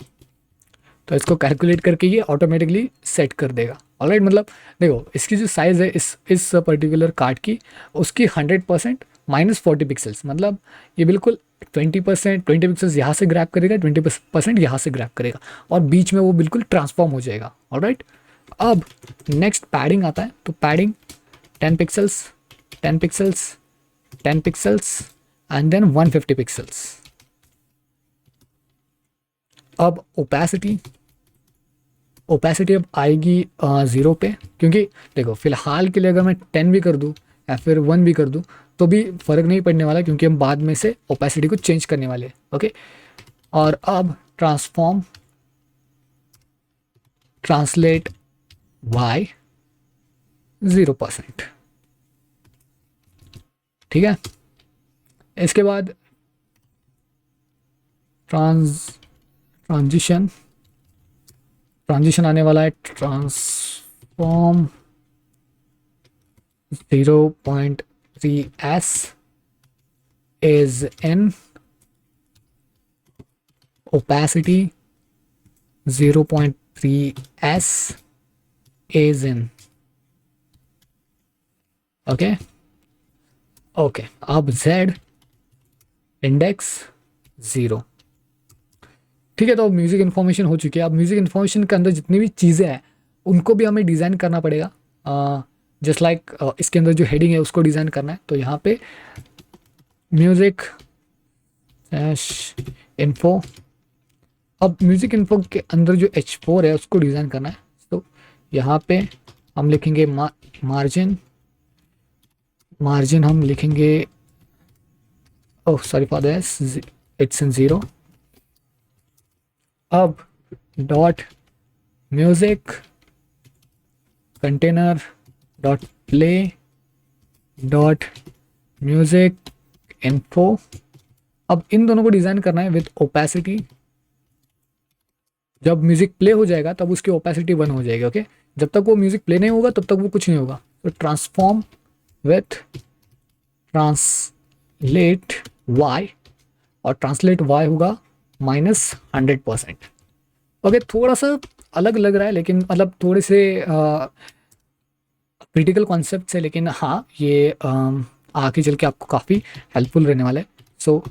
तो इसको कैलकुलेट करके ये ऑटोमेटिकली सेट कर देगा। ऑलराइट, मतलब देखो इसकी जो साइज़ है इस पर्टिकुलर कार्ड की, उसकी 100% -40 पिक्सल्स, मतलब ये बिल्कुल 20 पिक्सल्स यहाँ से ग्रैब करेगा, 20% यहाँ से ग्रैब करेगा, और बीच में वो बिल्कुल ट्रांसफॉर्म हो जाएगा। ऑलराइट, अब नेक्स्ट पैडिंग आता है, तो padding 10 pixels, 10 pixels, 10 pixels and then 150 pixels. अब ओपेसिटी अब आएगी 0 पे, क्योंकि देखो फिलहाल के लिए अगर मैं 10 भी कर दूँ या फिर 1 भी कर दूँ तो भी फ़र्क नहीं पड़ने वाला, क्योंकि हम बाद में से ओपेसिटी को चेंज करने वाले हैं। ओके, और अब ट्रांसलेट y 0%, ठीक है। इसके बाद ट्रांजिशन आने वाला है, transform 0.3s is in, opacity 0.3s is in। Okay, अब z इंडेक्स 0, ठीक है। तो अब म्यूज़िक इन्फॉर्मेशन हो चुकी है। अब म्यूज़िक इन्फॉर्मेशन के अंदर जितनी भी चीज़ें हैं उनको भी हमें डिज़ाइन करना पड़ेगा। जस्ट लाइक इसके अंदर जो हेडिंग है उसको डिज़ाइन करना है, तो यहाँ पे म्यूज़िक इन्फो। अब म्यूज़िक इन्फो के अंदर जो H4 है उसको डिज़ाइन करना है, तो यहाँ पे हम लिखेंगे मार्जिन हम लिखेंगे, ओह sorry for this, it's in 0। अब dot music container dot play dot music info. अब इन दोनों को डिज़ाइन करना है विथ ओपेसिटी। जब म्यूज़िक प्ले हो जाएगा तब उसकी ओपेसिटी 1 हो जाएगी, ओके। जब तक वो म्यूज़िक प्ले नहीं होगा तब तक वो कुछ नहीं होगा। तो ट्रांसफॉर्म विथ ट्रांसलेट वाई, और ट्रांसलेट वाई होगा -100%। ओके, थोड़ा सा अलग लग रहा है, लेकिन मतलब थोड़े से क्रिटिकल कॉन्सेप्ट है, लेकिन हाँ ये आगे चल के आपको काफ़ी हेल्पफुल रहने वाला है। सो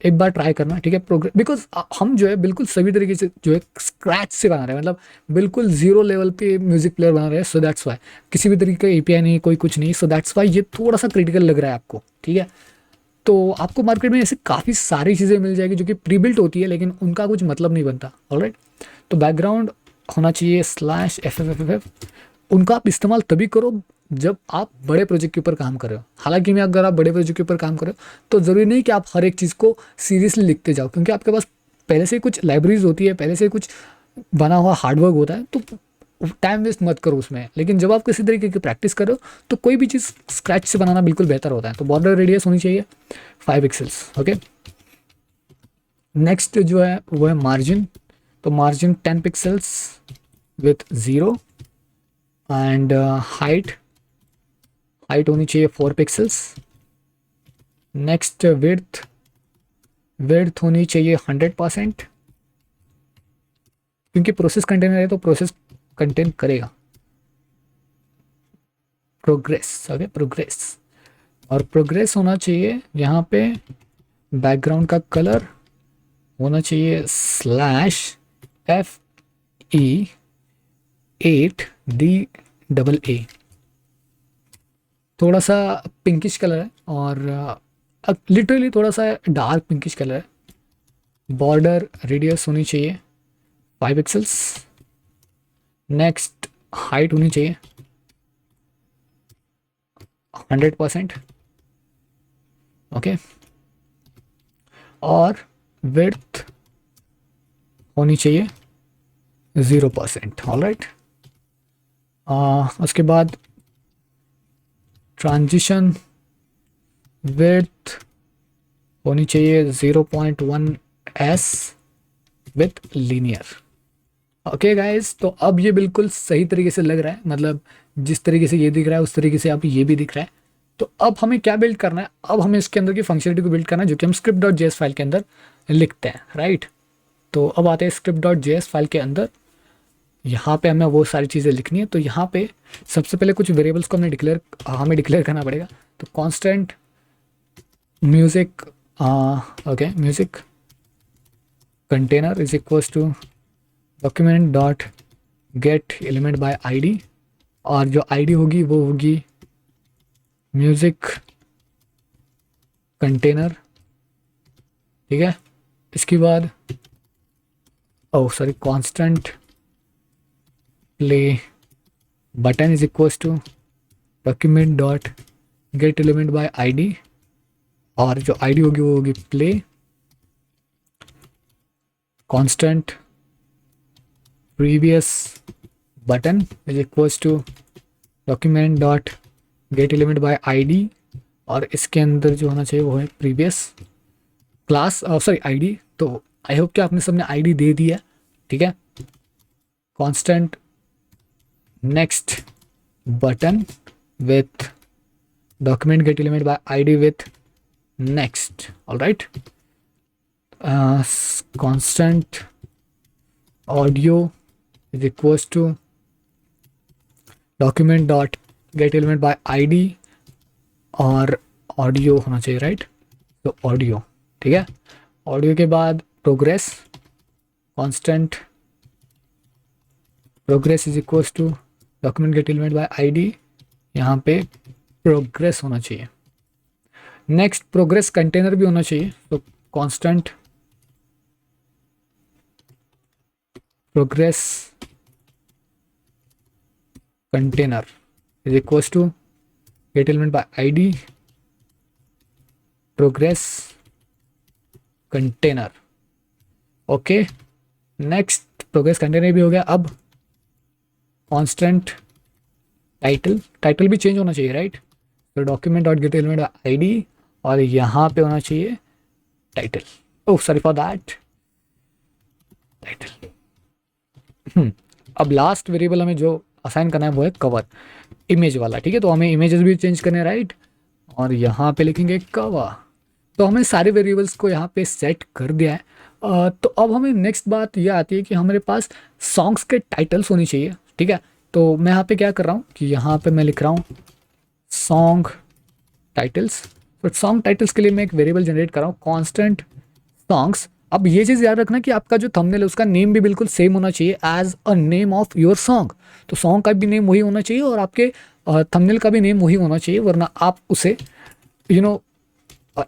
एक बार ट्राई करना, ठीक है। प्रोग्रेस, बिकॉज हम जो है बिल्कुल सभी तरीके से जो है स्क्रैच से बना रहे हैं, मतलब बिल्कुल जीरो लेवल पे म्यूजिक प्लेयर बना रहे हैं। सो दैट्स वाई किसी भी तरीके का एपीआई नहीं, कोई कुछ नहीं। सो दैट्स वाई ये थोड़ा सा क्रिटिकल लग रहा है आपको, ठीक है। तो आपको मार्केट में ऐसे काफ़ी सारी चीज़ें मिल जाएगी जो कि प्री बिल्ट होती है, लेकिन उनका कुछ मतलब नहीं बनता, ऑलराइट। तो बैकग्राउंड होना चाहिए /FFFF। उनका आप इस्तेमाल तभी करो जब आप बड़े प्रोजेक्ट के ऊपर काम कर रहे हो। हालांकि मैं अगर आप बड़े प्रोजेक्ट के ऊपर काम कर रहे हो तो ज़रूरी नहीं कि आप हर एक चीज़ को सीरियसली लिखते जाओ, क्योंकि आपके पास पहले से कुछ लाइब्रेरीज होती है, पहले से कुछ बना हुआ हार्डवर्क होता है, तो टाइम वेस्ट मत करो उसमें। लेकिन जब आप किसी तरीके की प्रैक्टिस करो तो कोई भी चीज़ स्क्रैच से बनाना बिल्कुल बेहतर होता है। तो बॉर्डर रेडियस होनी चाहिए 5 पिक्सल्स, ओके। नेक्स्ट जो है वो है मार्जिन। तो margin 10 pixels with 0, and height होनी चाहिए 4 पिक्सल्स। नेक्स्ट विड्थ होनी चाहिए 100%, क्योंकि प्रोसेस कंटेनर है तो प्रोसेस कंटेन करेगा। Progress, okay, progress. और प्रोग्रेस होना चाहिए यहाँ पे बैकग्राउंड का कलर होना चाहिए /FE8DAA। थोड़ा सा पिंकिश कलर है, और लिटरली थोड़ा सा डार्क पिंकिश कलर है। बॉर्डर रेडियस होनी चाहिए 5 पिक्सल्स। नेक्स्ट हाइट होनी चाहिए 100%, ओके। और विड्थ होनी चाहिए 0%, ऑलराइट। उसके बाद ट्रांजिशन विड्थ होनी चाहिए 0.1s with linear, okay guys. तो अब ये बिल्कुल सही तरीके से लग रहा है, मतलब जिस तरीके से ये दिख रहा है उस तरीके से अब ये भी दिख रहा है। तो अब हमें क्या बिल्ड करना है, अब हमें इसके अंदर की फंक्शनलिटी को बिल्ड करना है जो कि हम script.js फाइल के अंदर लिखते हैं, राइट। तो अब आते हैं script.js फाइल के अंदर। यहाँ पे हमें वो सारी चीज़ें लिखनी है। तो यहाँ पे सबसे पहले कुछ वेरिएबल्स को हमें डिक्लेयर करना पड़ेगा। तो constant music, okay, music container is equals to document dot get element by ID, और जो आईडी होगी वो होगी म्यूजिक कंटेनर, ठीक है। इसके बाद constant play button is equals to document dot get element by ID, और जो आईडी होगी वो होगी play. Constant previous button is equals to document dot get element by ID, और इसके अंदर जो होना चाहिए वो है प्रीवियस क्लास, सॉरी आईडी। तो आई होप कि आपने सबने आईडी दे दी है, ठीक है। Constant next button with document get element by ID with next, all right. Constant audio is equals to document dot get element by ID, और ऑडियो होना चाहिए, राइट। तो ऑडियो, ठीक है। ऑडियो के बाद progress, constant progress is equals to document get element by ID, यहाँ पे प्रोग्रेस होना चाहिए। नेक्स्ट प्रोग्रेस कंटेनर भी होना चाहिए, तो constant progress container is equals to get element by ID progress container. Okay, next progress container भी हो गया। अब कांस्टेंट टाइटल भी चेंज होना चाहिए, राइट? तो document dot get element ID और यहाँ पे होना चाहिए title. Oh sorry for that, title. अब लास्ट वेरिएबल हमें जो असाइन करना है वो है कवर, इमेज वाला, ठीक है? तो हमें इमेजेस भी चेंज करने हैं, राइट? और यहाँ पे लिखेंगे कवर। तो हमने सारे वेरिएबल्स को यहाँ पे सेट कर दिया है। तो अब हमें नेक्स्ट बात ये आती है कि हमारे पास सॉन्ग्स के टाइटल्स होने चाहिए, ठीक है? तो मैं यहाँ पे क्या कर रहा हूँ कि यहाँ पे मैं लिख रहा हूँ सॉन्ग टाइटल्स। तो सॉन्ग टाइटल्स के लिए मैं एक वेरिएबल जनरेट कर रहा हूँ कांस्टेंट सॉन्ग्स। अब ये चीज़ याद रखना कि आपका जो थंबनेल है उसका नेम भी बिल्कुल सेम होना चाहिए as a name of your song. तो सॉन्ग का भी नेम वही होना चाहिए और आपके थंबनेल का भी नेम वही होना चाहिए, वरना आप उसे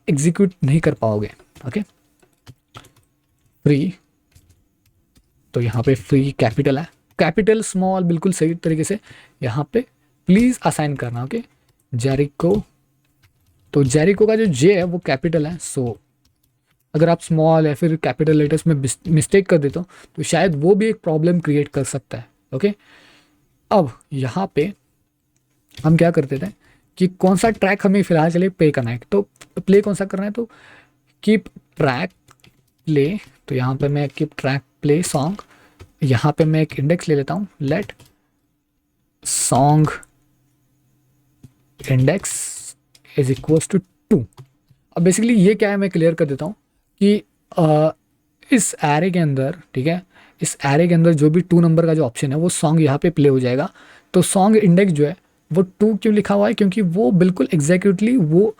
एग्जीक्यूट नहीं कर पाओगे। ओके, फ्री, तो यहाँ पे फ्री कैपिटल है, कैपिटल स्मॉल बिल्कुल सही तरीके से यहाँ पे प्लीज़ असाइन करना। ओके, जेरिको, तो जेरिको का जो जे है वो कैपिटल है, सो अगर आप स्मॉल या फिर कैपिटल लेटर्स में मिस्टेक कर देते हो तो शायद वो भी एक प्रॉब्लम क्रिएट कर सकता है। ओके, अब यहाँ पे हम क्या करते थे कि कौन सा ट्रैक हमें फिलहाल के लिए प्ले करना है, तो प्ले कौन सा करना है, तो कीप ट्रैक प्ले। तो यहाँ पे मैं कीप ट्रैक प्ले सॉन्ग, यहाँ पे मैं एक इंडेक्स ले लेता हूँ, let song index is equals to 2। अब बेसिकली ये क्या है मैं क्लियर कर देता हूँ कि इस एरे के अंदर, ठीक है, इस एरे के अंदर जो भी 2 नंबर का जो ऑप्शन है वो सॉन्ग यहाँ पे प्ले हो जाएगा। तो सॉन्ग इंडेक्स जो है वो 2 क्यों लिखा हुआ है, क्योंकि वो बिल्कुल एग्जैक्टली वो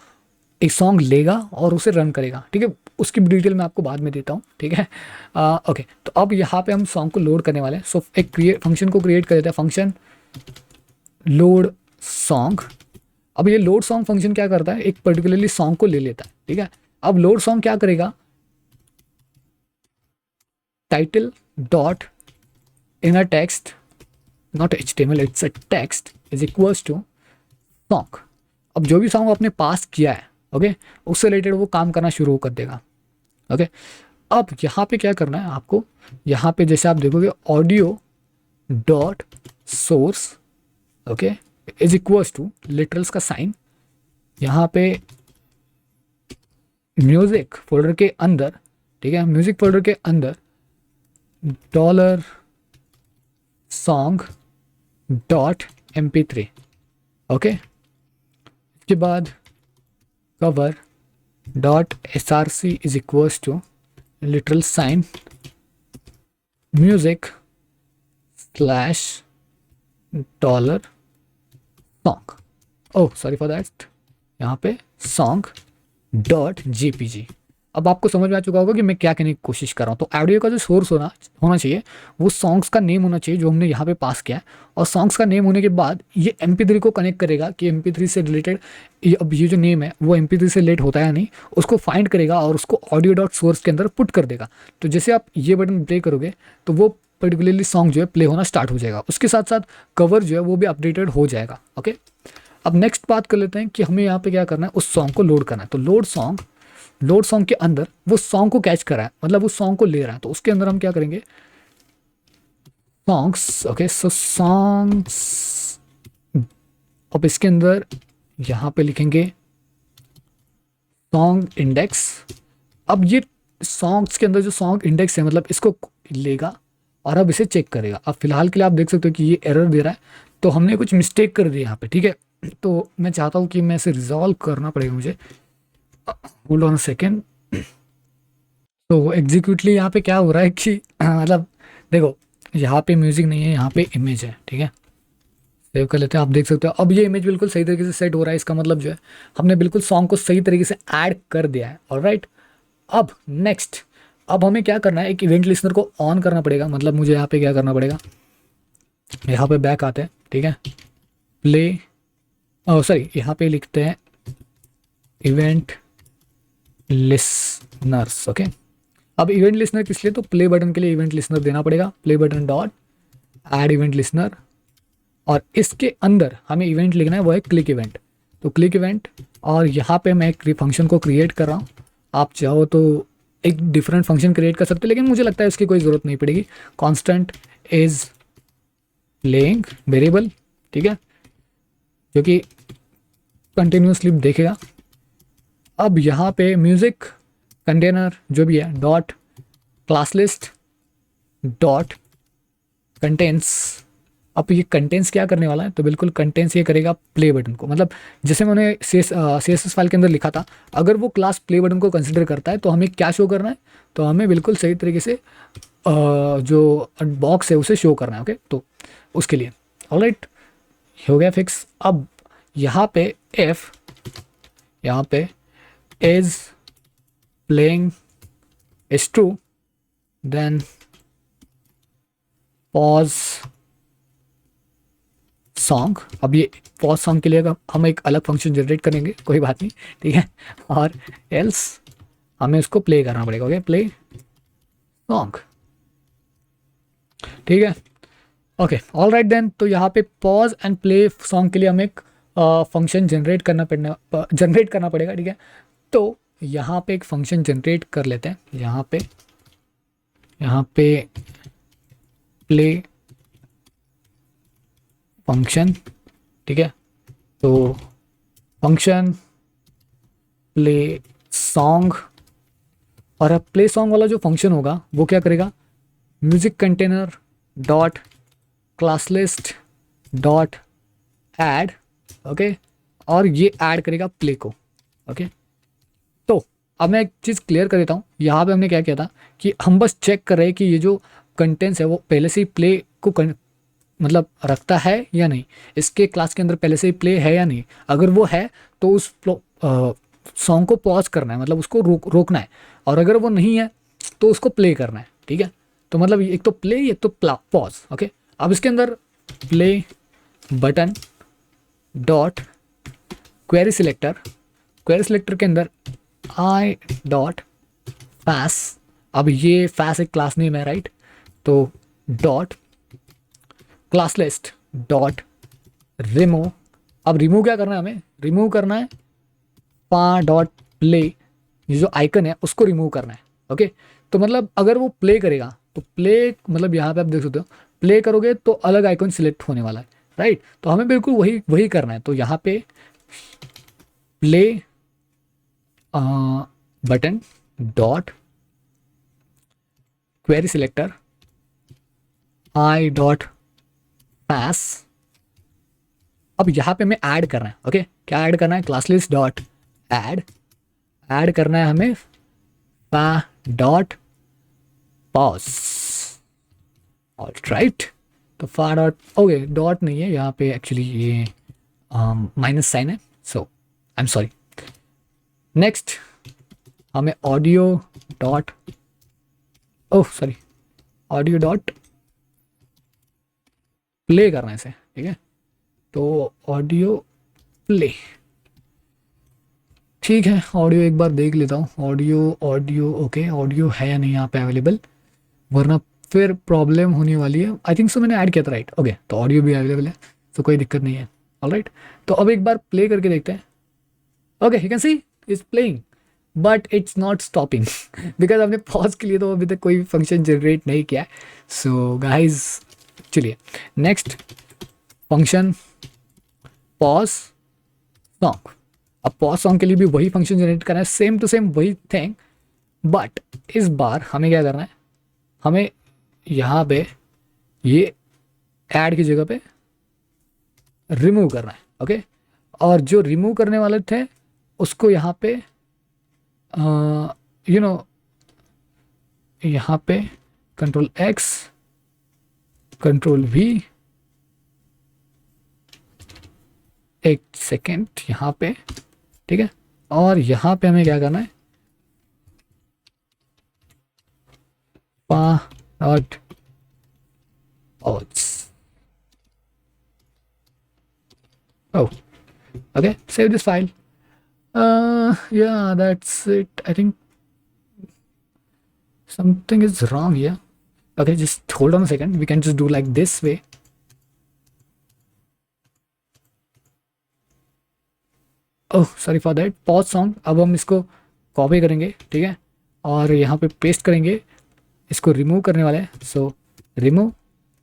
एक सॉन्ग लेगा और उसे रन करेगा, ठीक है? उसकी डिटेल मैं आपको बाद में देता हूँ, ठीक है? ओके, तो अब यहाँ पे हम सॉन्ग को लोड करने वाले हैं। सो एक फंक्शन को क्रिएट कर देते हैं, फंक्शन लोड सॉन्ग। अब ये लोड सॉन्ग फंक्शन क्या करता है, एक पर्टिकुलरली सॉन्ग को ले लेता है, ठीक है? अब लोड सॉन्ग क्या करेगा, title dot inner text, not HTML, it's a text, is equals to song. अब जो भी सॉन्ग आपने पास किया है, ओके, उससे रिलेटेड वो काम करना शुरू कर देगा। ओके, अब यहाँ पे क्या करना है आपको, यहाँ पे जैसे आप देखोगे audio dot source, okay, is equals to literals का साइन, यहाँ पे म्यूजिक फोल्डर के अंदर, ठीक है, म्यूजिक फोल्डर के अंदर dollar song dot MP3। Okay, इसके बाद cover dot SRC is equals to literal sign music slash dollar song, oh sorry for that, यहाँ पे सॉन्ग डॉट JPG। अब आपको समझ में आ चुका होगा कि मैं क्या कहने की कोशिश कर रहा हूँ। तो ऑडियो का जो सोर्स होना चाहिए वो सॉन्ग्स का नेम होना चाहिए जो हमने यहाँ पे पास किया है, और सॉन्ग्स का नेम होने के बाद ये MP3 को कनेक्ट करेगा कि MP3 से रिलेटेड अब ये जो नेम है वो MP3 से रिलेट होता है या नहीं, उसको फाइंड करेगा और उसको ऑडियो डॉट सोर्स के अंदर पुट कर देगा। तो जैसे आप ये बटन प्ले करोगे तो वो पर्टिकुलरली सॉन्ग जो है प्ले होना स्टार्ट हो जाएगा, उसके साथ साथ कवर जो है वो भी अपडेटेड हो जाएगा। ओके, अब नेक्स्ट बात कर लेते हैं कि हमें यहाँ पे क्या करना है, उस सॉन्ग को लोड करना है। तो लोड सॉन्ग के अंदर वो सॉन्ग को कैच कर रहा है, मतलब उस सॉन्ग को ले रहा है, तो उसके अंदर हम क्या करेंगे, सॉन्ग्स। ओके, सो सॉन्ग्स, अब इसके अंदर यहाँ पे लिखेंगे सॉन्ग इंडेक्स। अब ये सॉन्ग्स के अंदर जो सॉन्ग इंडेक्स है मतलब इसको लेगा और अब इसे चेक करेगा। अब फिलहाल के लिए आप देख सकते हो कि ये एरर दे रहा है, तो हमने कुछ मिस्टेक कर दी यहाँ पे, ठीक है? तो मैं चाहता हूँ कि मैं इसे रिजॉल्व करना पड़ेगा मुझे, होल्ड ऑन सेकेंड। तो एग्जीक्यूटली यहाँ पे क्या हो रहा है कि मतलब देखो यहाँ पे म्यूजिक नहीं है, यहाँ पे इमेज है, ठीक है? सेव कर लेते हैं, आप देख सकते हो अब ये इमेज बिल्कुल सही तरीके से सेट हो रहा है। इसका मतलब जो है हमने बिल्कुल सॉन्ग को सही तरीके से ऐड कर दिया है। ऑलराइट, अब नेक्स्ट, अब हमें क्या करना है, एक इवेंट लिस्नर को ऑन करना पड़ेगा। मतलब मुझे यहाँ पे क्या करना पड़ेगा, यहाँ पे बैक आते हैं, ठीक है, प्ले सॉरी, यहाँ पे लिखते हैं इवेंट लिसनर्स। ओके, अब इवेंट लिसनर किस लिए, तो प्ले बटन के लिए इवेंट लिसनर देना पड़ेगा, play button dot add event listener, और इसके अंदर हमें इवेंट लिखना है, वो है क्लिक इवेंट। तो क्लिक इवेंट, और यहाँ पे मैं एक फंक्शन को क्रिएट कर रहा हूँ। आप चाहो तो एक डिफरेंट फंक्शन क्रिएट कर सकते हो, लेकिन मुझे लगता है इसकी कोई ज़रूरत नहीं पड़ेगी। कॉन्स्टेंट इज प्लेइंग वेरिएबल, ठीक है, जो कि कंटिन्यूसली देखेगा। अब यहाँ पे म्यूज़िक कंटेनर जो भी है dot class list dot contents. अब ये कंटेंट्स क्या करने वाला है, तो बिल्कुल कंटेंट्स ये करेगा प्ले बटन को, मतलब जैसे मैंने CSS फाइल के अंदर लिखा था, अगर वो क्लास प्ले बटन को कंसिडर करता है तो हमें क्या शो करना है, तो हमें बिल्कुल सही तरीके से जो बॉक्स है उसे शो करना है। ओके, तो उसके लिए ऑलराइट, हो गया फिक्स। अब यहाँ पे एफ, यहाँ पे is playing is true, then pause song. अब ये पॉज सॉन्ग के लिए हम एक अलग फंक्शन जनरेट करेंगे, कोई बात नहीं, ठीक है, और एल्स हमें उसको प्ले करना पड़ेगा। ओके, प्ले सॉन्ग, ठीक है, ओके, ऑल राइट देन। तो यहाँ पे पॉज एंड प्ले सॉन्ग के लिए हमें एक फंक्शन जनरेट करना पड़ेगा, ठीक है। तो यहाँ पे एक फंक्शन जनरेट कर लेते हैं, यहाँ पे प्ले फंक्शन, ठीक है। तो फंक्शन प्ले सॉन्ग, और अब प्ले सॉन्ग वाला जो फंक्शन होगा वो क्या करेगा, music container dot class list dot add, okay, और ये ऐड करेगा प्ले को। ओके, तो अब मैं एक चीज़ क्लियर कर देता हूँ, यहाँ पे हमने क्या किया था कि हम बस चेक कर रहे हैं कि ये जो कंटेंट्स है वो पहले से ही प्ले को मतलब रखता है या नहीं, इसके क्लास के अंदर पहले से ही प्ले है या नहीं। अगर वो है तो उस सॉन्ग को पॉज करना है, मतलब उसको रोकना है, और अगर वो नहीं है तो उसको प्ले करना है, ठीक है। तो मतलब एक तो प्ले, एक तो पॉज। ओके, अब इसके अंदर play button dot query selector के अंदर आई डॉट फैस, अब ये फैस एक क्लास नेम है, राइट, तो dot class list dot remove. अब रिमूव क्या करना है, हमें रिमूव करना है पा डॉट प्ले, ये जो आइकन है उसको रिमूव करना है। ओके, तो मतलब अगर वो प्ले करेगा तो प्ले, मतलब यहाँ पे आप देख सकते हो प्ले करोगे तो अलग आइकन सिलेक्ट होने वाला है, राइट। तो हमें बिल्कुल वही वही करना है। तो यहाँ पे play button dot query selector I dot pass. अब यहाँ पे हमें ऐड करना है। ओके, क्या ऐड करना है, क्लास लिस्ट डॉट ऐड करना है हमें पा डॉट पॉज, ऑलराइट। तो फा डॉट, ओके, डॉट नहीं है यहाँ पे, एक्चुअली ये माइनस साइन है, सो आई एम सॉरी। नेक्स्ट हमें audio dot, oh sorry, audio dot play करना है इसे, ठीक है। तो ऑडियो प्ले, ठीक है, ऑडियो एक बार देख लेता हूँ, ऑडियो ओके, ऑडियो है या नहीं यहाँ पे अवेलेबल, वरना फिर प्रॉब्लम होने वाली है। आई थिंक सो मैंने ऐड किया था, राइट, ओके, तो ऑडियो भी अवेलेबल है, तो कोई दिक्कत नहीं है। ऑलराइट, तो अब एक बार प्ले करके देखते हैं। Okay, you can C is playing but it's not stopping because हमने पॉज के लिए तो अभी तक कोई फंक्शन जनरेट नहीं किया है। सो गाइज, चलिए नेक्स्ट फंक्शन पॉज सॉन्ग। अब पॉज सॉन्ग के लिए भी वही फंक्शन जनरेट करना है, सेम टू सेम वही थिंग, बट इस बार हमें क्या करना है, हमें यहाँ पे ये ऐड की जगह पे रिमूव करना है। ओके, और जो रिमूव करने वाले थे उसको यहाँ पे यू नो यहाँ पे कंट्रोल एक्स कंट्रोल वी, एक सेकेंड यहाँ पे, ठीक है, और यहाँ पे हमें क्या करना है, पा dot pause. Oh Okay, save this file. Yeah, that's it. I think something is wrong here. Okay, just hold on a second. We can just do like this way. Oh sorry for that, pause song. अब हम इसको copy करेंगे, ठीक है, और यहाँ पे paste करेंगे। इसको रिमूव करने वाले हैं, सो रिमूव,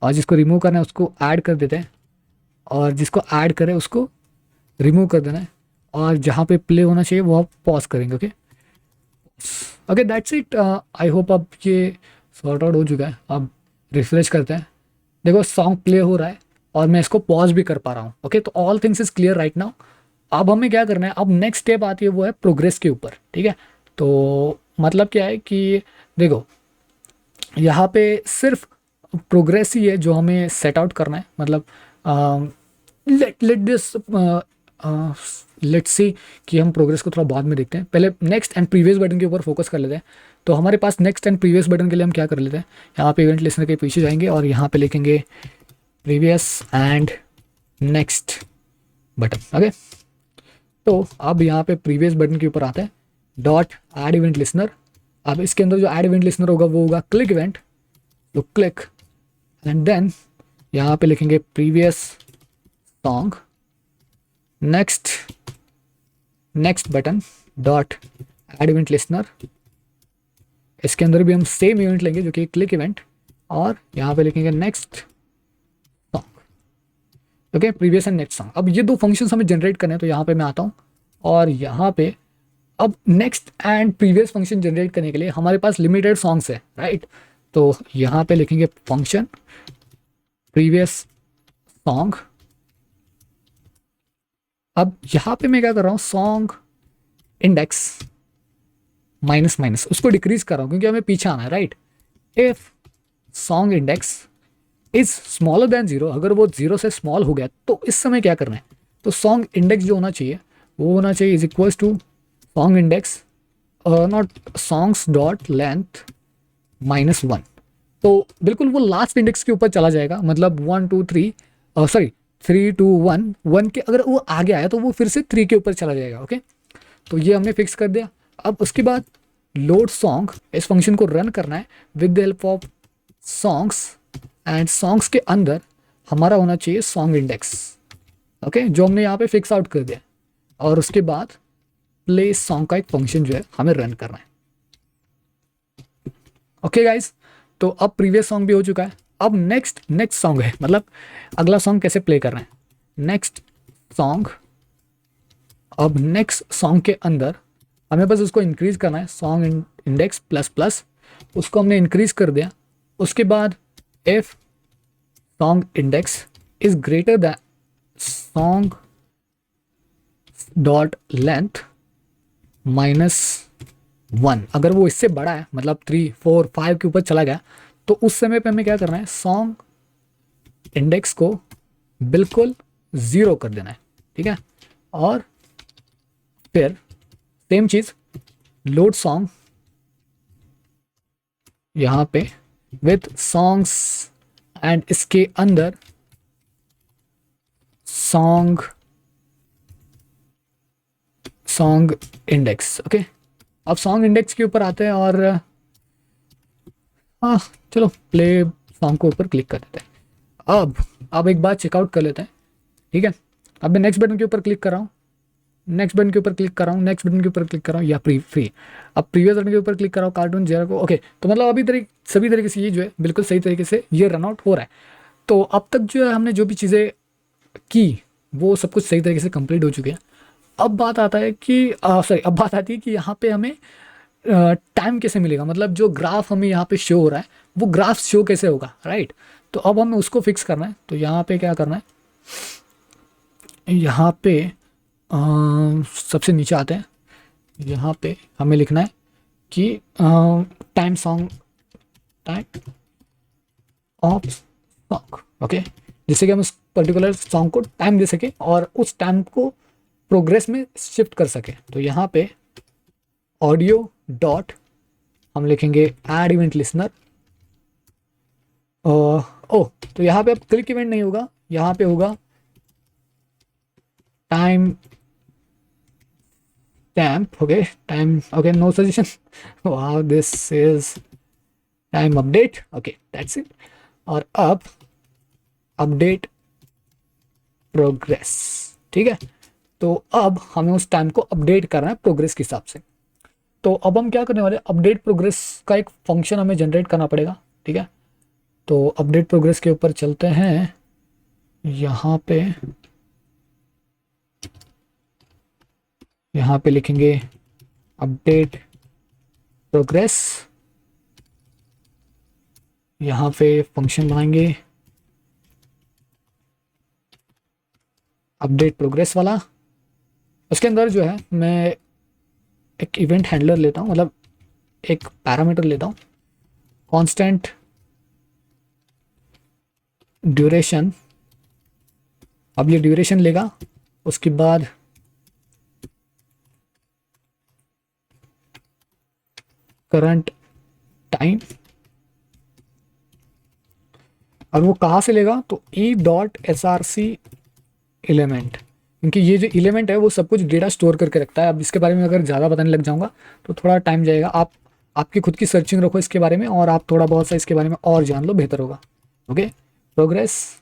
और जिसको रिमूव करना है उसको ऐड कर देते हैं, और जिसको ऐड करें उसको रिमूव कर देना है, और जहाँ पे प्ले होना चाहिए वो आप पॉज करेंगे। Okay okay, that's it. I hope अब ये सॉर्ट आउट हो चुका है। अब रिफ्रेश करते हैं, देखो सॉन्ग प्ले हो रहा है और मैं इसको पॉज भी कर पा रहा हूँ। ओके, तो all things is clear right now. अब हमें क्या करना है, अब नेक्स्ट स्टेप आती है वो है प्रोग्रेस के ऊपर, ठीक है। तो मतलब क्या है कि देखो यहाँ पे सिर्फ प्रोग्रेस ही है जो हमें सेट आउट करना है। मतलब let let this let's see कि हम प्रोग्रेस को थोड़ा बाद में देखते हैं, पहले नेक्स्ट एंड प्रीवियस बटन के ऊपर फोकस कर लेते हैं। तो हमारे पास नेक्स्ट एंड प्रीवियस बटन के लिए हम क्या कर लेते हैं, यहाँ पे इवेंट लिस्टनर के पीछे जाएंगे और यहाँ पे लिखेंगे previous and next button. Okay, तो अब यहाँ पे प्रीवियस बटन के ऊपर आता है डॉट ऐड इवेंट लिसनर। अब इसके अंदर जो ऐड इवेंट लिसनर होगा वो होगा क्लिक इवेंट, तो क्लिक एंड देन यहाँ पे लिखेंगे previous song next next button dot add event listener. इसके अंदर भी हम सेम इवेंट लेंगे जो कि क्लिक इवेंट, और यहाँ पे लिखेंगे next song. Okay, previous and next song. अब ये दो फंक्शंस हमें जनरेट करने हैं, तो यहाँ पे मैं आता हूँ और यहाँ पे अब next and previous function generate करने के लिए हमारे पास लिमिटेड सॉन्ग्स है, राइट। तो यहाँ पे लिखेंगे फंक्शन प्रीवियस सॉन्ग। अब यहाँ पे मैं क्या कर रहा हूँ, सॉन्ग इंडेक्स माइनस माइनस उसको डिक्रीज कर रहा हूँ क्योंकि हमें पीछे आना है, right. If song index is smaller than 0, अगर वो 0 से स्मॉल हो गया तो इस समय क्या करना है, तो सॉन्ग इंडेक्स जो होना चाहिए वो होना चाहिए is equals to song index not songs dot length -1। तो बिल्कुल वो लास्ट इंडेक्स के ऊपर चला जाएगा, मतलब 1 2 3 सॉरी 3 2 1 1 के अगर वो आगे आया तो वो फिर से 3 के ऊपर चला जाएगा। ओके, तो ये हमने फिक्स कर दिया। अब उसके बाद लोड सॉन्ग, इस फंक्शन को रन करना है with the help of songs, and songs के अंदर हमारा होना चाहिए सॉन्ग इंडेक्स। ओके, जो हमने यहाँ पे फिक्स आउट कर दिया, और उसके बाद प्ले सॉन्ग का एक फंक्शन जो है हमें रन करना है। ओके गाइस, तो अब प्रीवियस सॉन्ग भी हो चुका है। अब नेक्स्ट सॉन्ग है, मतलब अगला सॉन्ग कैसे प्ले करना है। नेक्स्ट सॉन्ग, अब नेक्स्ट सॉन्ग के अंदर हमें बस उसको इंक्रीज करना है, सॉन्ग इंडेक्स प्लस प्लस, उसको हमने इंक्रीज कर दिया। उसके बाद if song index is greater than song dot length -1, अगर वो इससे बड़ा है मतलब 3 4 5 के ऊपर चला गया, तो उस समय पे हमें क्या करना है, सॉन्ग इंडेक्स को बिल्कुल 0 कर देना है, ठीक है। और फिर सेम चीज लोड सॉन्ग यहाँ पे विथ सॉन्ग्स, एंड इसके अंदर सॉन्ग इंडेक्स। ओके, अब सॉन्ग इंडेक्स के ऊपर आते हैं और हाँ चलो प्ले सॉन्ग को ऊपर क्लिक कर देते हैं। अब एक बार चेकआउट कर लेते हैं, ठीक है। अब मैं नेक्स्ट बटन के ऊपर क्लिक कर रहा हूँ, नेक्स्ट बटन के ऊपर क्लिक कर रहा हूँ, नेक्स्ट बटन के ऊपर क्लिक कर रहा हूँ, या फ्री। अब प्रीवियस बटन के ऊपर क्लिक कर रहा हूँ, कार्टून जेरा को। ओके, तो मतलब अभी सभी तरीके से ये जो है बिल्कुल सही तरीके से ये रन आउट हो रहा है। तो अब तक जो है हमने जो भी चीज़ें की वो सब कुछ सही तरीके से कंप्लीट हो चुके हैं। अब बात आता है कि अब बात आती है कि यहाँ पे हमें टाइम कैसे मिलेगा, मतलब जो ग्राफ हमें यहाँ पे शो हो रहा है वो ग्राफ शो कैसे होगा, राइट। तो अब हमें उसको फिक्स करना है। तो यहाँ पे क्या करना है, यहाँ पे सबसे नीचे आते हैं, यहाँ पे हमें लिखना है कि टाइम ऑफ सॉन्ग। ओके, जिससे कि हम उस पर्टिकुलर सॉन्ग को टाइम दे सके और उस टाइम को प्रोग्रेस में शिफ्ट कर सके। तो यहाँ पे ऑडियो डॉट हम लिखेंगे ऐड इवेंट लिसनर। तो यहाँ पे अब क्लिक इवेंट नहीं होगा, यहाँ पे होगा time temp, okay, time, okay, no suggestion. Wow, this is time update, okay, that's it. और अब अपडेट प्रोग्रेस, ठीक है। तो अब हमें उस टाइम को अपडेट करना है प्रोग्रेस के हिसाब से। तो अब हम क्या करने वाले, अपडेट प्रोग्रेस का एक फंक्शन हमें जनरेट करना पड़ेगा, ठीक है। तो अपडेट प्रोग्रेस के ऊपर चलते हैं, यहाँ पे लिखेंगे अपडेट प्रोग्रेस, यहाँ पे फंक्शन बनाएंगे अपडेट प्रोग्रेस वाला। उसके अंदर जो है मैं एक इवेंट हैंडलर लेता हूँ, मतलब एक पैरामीटर लेता हूँ, कांस्टेंट ड्यूरेशन। अब ये ड्यूरेशन लेगा, उसके बाद करंट टाइम, और वो कहाँ से लेगा, तो e.src एलिमेंट, क्योंकि ये जो एलिमेंट है वो सब कुछ डेटा स्टोर करके रखता है। अब इसके बारे में अगर ज़्यादा बताने लग जाऊंगा तो थोड़ा टाइम जाएगा। आप आपकी खुद की सर्चिंग रखो इसके बारे में, और आप थोड़ा बहुत सा इसके बारे में और जान लो, बेहतर होगा। Okay, progress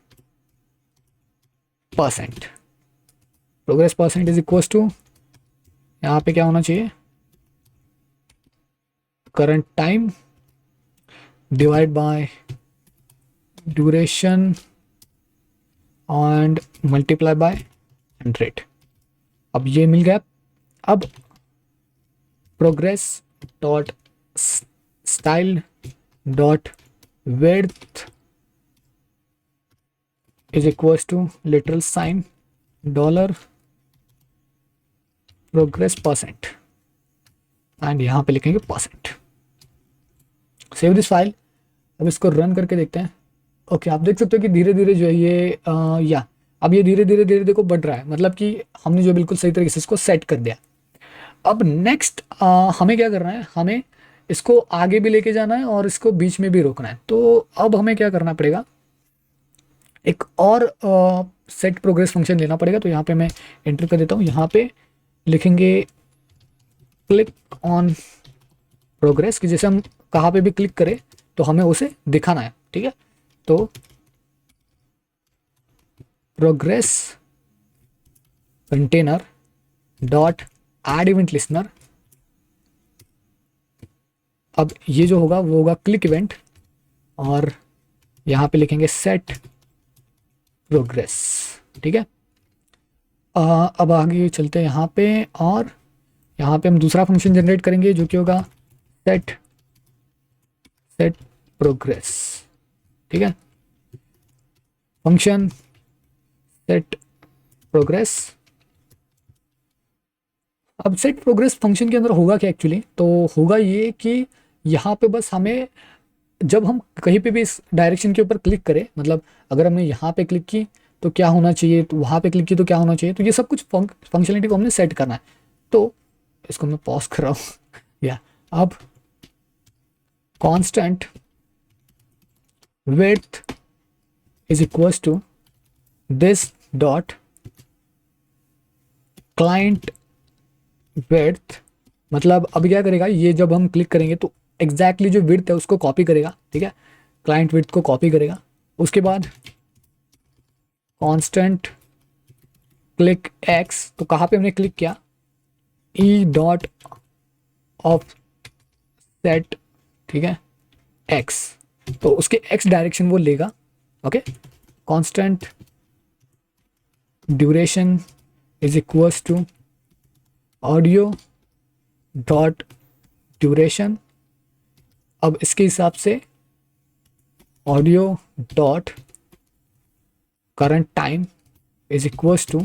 percent is equal to, यहाँ पे क्या होना चाहिए, current time divide by duration and multiply by 100। अब ये मिल गया। अब progress dot style dot width is equal to literal sign dollar progress percent, and यहाँ पे लिखेंगे परसेंट। Save this file. अब इसको रन करके देखते हैं। ओके, आप देख सकते हो कि धीरे धीरे जो है ये अब ये धीरे धीरे देखो बढ़ रहा है, मतलब कि हमने जो बिल्कुल सही तरीके से इसको सेट कर दिया। अब नेक्स्ट हमें क्या करना है, हमें इसको आगे भी लेके जाना है और इसको बीच में भी रोकना है। तो अब हमें क्या करना पड़ेगा, एक और सेट प्रोग्रेस फंक्शन लेना पड़ेगा। तो यहाँ पे मैं एंटर कर देता हूँ, यहाँ पे लिखेंगे क्लिक ऑन प्रोग्रेस, कि जैसे हम कहाँ पे भी क्लिक करें तो हमें उसे दिखाना है, ठीक है। तो progress container dot add event listener. अब ये जो होगा वो होगा क्लिक इवेंट, और यहाँ पे लिखेंगे सेट प्रोग्रेस, ठीक है। अब आगे चलते हैं यहाँ पे, और यहाँ पे हम दूसरा फंक्शन जनरेट करेंगे जो कि होगा सेट प्रोग्रेस, ठीक है। Function set progress. अब सेट प्रोग्रेस फंक्शन के अंदर होगा क्या एक्चुअली, तो होगा ये कि यहाँ पे बस हमें जब हम कहीं पे भी इस डायरेक्शन के ऊपर क्लिक करें, मतलब अगर हमने यहाँ पे क्लिक की तो क्या होना चाहिए, तो वहाँ पे क्लिक की तो क्या होना चाहिए, तो ये सब कुछ फंक्शनलिटी को हमने सेट करना है। तो इसको मैं पॉज कर रहा हूँ या अब constant width is equals to this dot client width. मतलब अब क्या करेगा ये, जब हम क्लिक करेंगे तो एग्जैक्टली जो विड्थ है उसको कॉपी करेगा, ठीक है, क्लाइंट विड्थ को कॉपी करेगा। उसके बाद कांस्टेंट क्लिक एक्स, तो कहाँ पे हमने क्लिक किया, ई डॉट ऑफ सेट, ठीक है, एक्स, तो उसके एक्स डायरेक्शन वो लेगा। Okay, constant duration is equals to audio dot duration. अब इसके हिसाब से audio dot current time is equals to,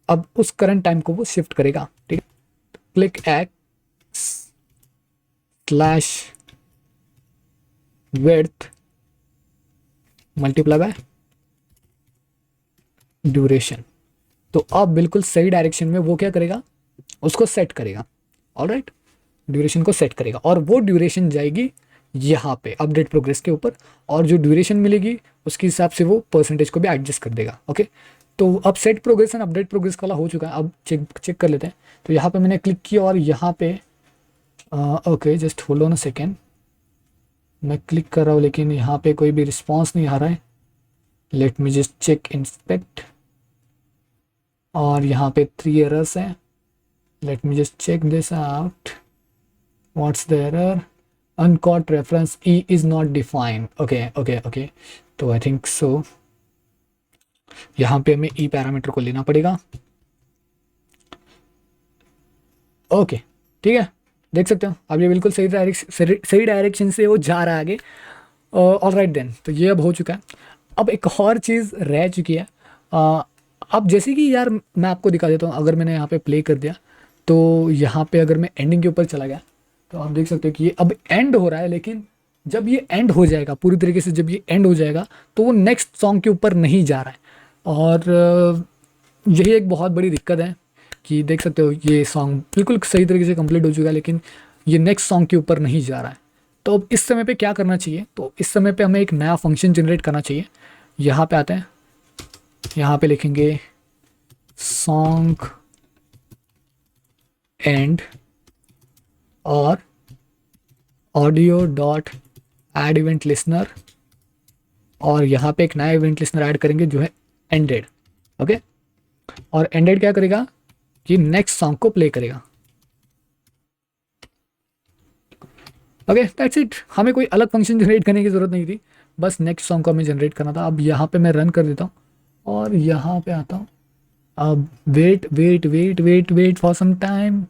अब उस करंट टाइम को वो शिफ्ट करेगा, ठीक है। Click x slash width multiply by duration. तो अब बिल्कुल सही डायरेक्शन में वो क्या करेगा, उसको सेट करेगा। ऑलराइट, ड्यूरेशन को सेट करेगा, और वो ड्यूरेशन जाएगी यहाँ पे अपडेट प्रोग्रेस के ऊपर, और जो ड्यूरेशन मिलेगी उसके हिसाब से वो परसेंटेज को भी एडजस्ट कर देगा। ओके, तो अब set progress and update progress वाला हो चुका है। अब चेक कर लेते हैं। तो यहाँ पे मैंने क्लिक किया और यहाँ पे okay just hold on a second, मैं क्लिक कर रहा हूँ लेकिन यहाँ पे कोई भी रिस्पॉन्स नहीं आ रहा है। Let me just check inspect, और यहाँ पे 3 एरर्स हैं। Let me just check this out, what's the error, uncaught reference E is not defined. Okay okay okay, तो आई थिंक सो यहाँ पे हमें ई पैरामीटर को लेना पड़ेगा। ओके ठीक है, देख सकते हो अब ये बिल्कुल सही डायरेक्शन से वो जा रहा है आगे। ऑल राइट देन, तो ये अब हो चुका है। अब एक और चीज़ रह चुकी है। अब जैसे कि यार मैं आपको दिखा देता हूँ, अगर मैंने यहाँ पे प्ले कर दिया तो यहाँ पे अगर मैं एंडिंग के ऊपर चला गया तो आप देख सकते हो कि ये अब एंड हो रहा है, लेकिन जब ये एंड हो जाएगा पूरी तरीके से, जब ये एंड हो जाएगा तो वो नेक्स्ट सॉन्ग के ऊपर नहीं जा रहा है। और यही एक बहुत बड़ी दिक्कत है कि देख सकते हो ये सॉन्ग बिल्कुल सही तरीके से कंप्लीट हो चुका है, लेकिन ये नेक्स्ट सॉन्ग के ऊपर नहीं जा रहा है। तो अब इस समय पे क्या करना चाहिए, तो इस समय पे हमें एक नया फंक्शन जनरेट करना चाहिए। यहाँ पे आते हैं, यहाँ पे लिखेंगे सॉन्ग एंड और audio dot add event listener, और यहाँ पे एक नया इवेंट लिसनर ऐड करेंगे जो है एंडेड। ओके, और एंडेड क्या करेगा कि नेक्स्ट सॉन्ग को प्ले करेगा। ओके दैट्स इट, हमें कोई अलग फंक्शन जनरेट करने की ज़रूरत नहीं थी, बस नेक्स्ट सॉन्ग को हमें जनरेट करना था। अब यहाँ पे मैं रन कर देता हूँ और यहाँ पे आता हूँ। अब wait for some time.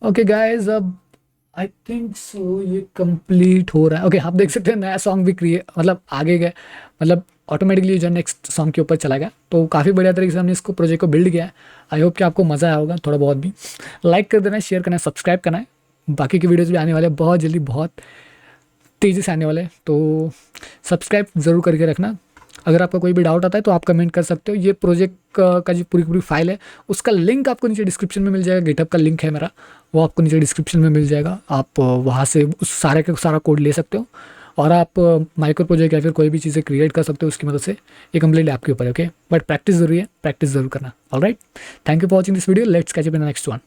Okay guys, अब आई थिंक सो ये कंप्लीट हो रहा है। ओके आप देख सकते हैं नया सॉन्ग भी क्रिएट मतलब आगे गए, मतलब ऑटोमेटिकली जो नेक्स्ट सॉन्ग के ऊपर चला गया। तो काफ़ी बढ़िया तरीके से हमने इसको प्रोजेक्ट को बिल्ड किया है। आई होप कि आपको मज़ा आया होगा थोड़ा बहुत भी। लाइक कर देना है, शेयर करना है, सब्सक्राइब करना है। बाकी की वीडियोज़ भी आने वाले हैं बहुत जल्दी, बहुत तेज़ी से आने वाले हैं, तो सब्सक्राइब ज़रूर करके रखना। अगर आपका कोई भी डाउट आता है तो आप कमेंट कर सकते हो। ये प्रोजेक्ट का जो पूरी फाइल है उसका लिंक आपको नीचे डिस्क्रिप्शन में मिल जाएगा। गिटहब का लिंक है मेरा, वो आपको नीचे डिस्क्रिप्शन में मिल जाएगा। आप वहाँ से उस सारे का सारा कोड ले सकते हो और आप माइक्रो प्रोजेक्ट या फिर कोई भी चीज़ें क्रिएट कर सकते हो उसकी मदद से। ये कंप्लीट आपके ऊपर है। ओके, बट प्रैक्टिस ज़रूरी है, प्रैक्टिस ज़रूर करना। Alright, thank you for watching this video. Let's catch up in the next one.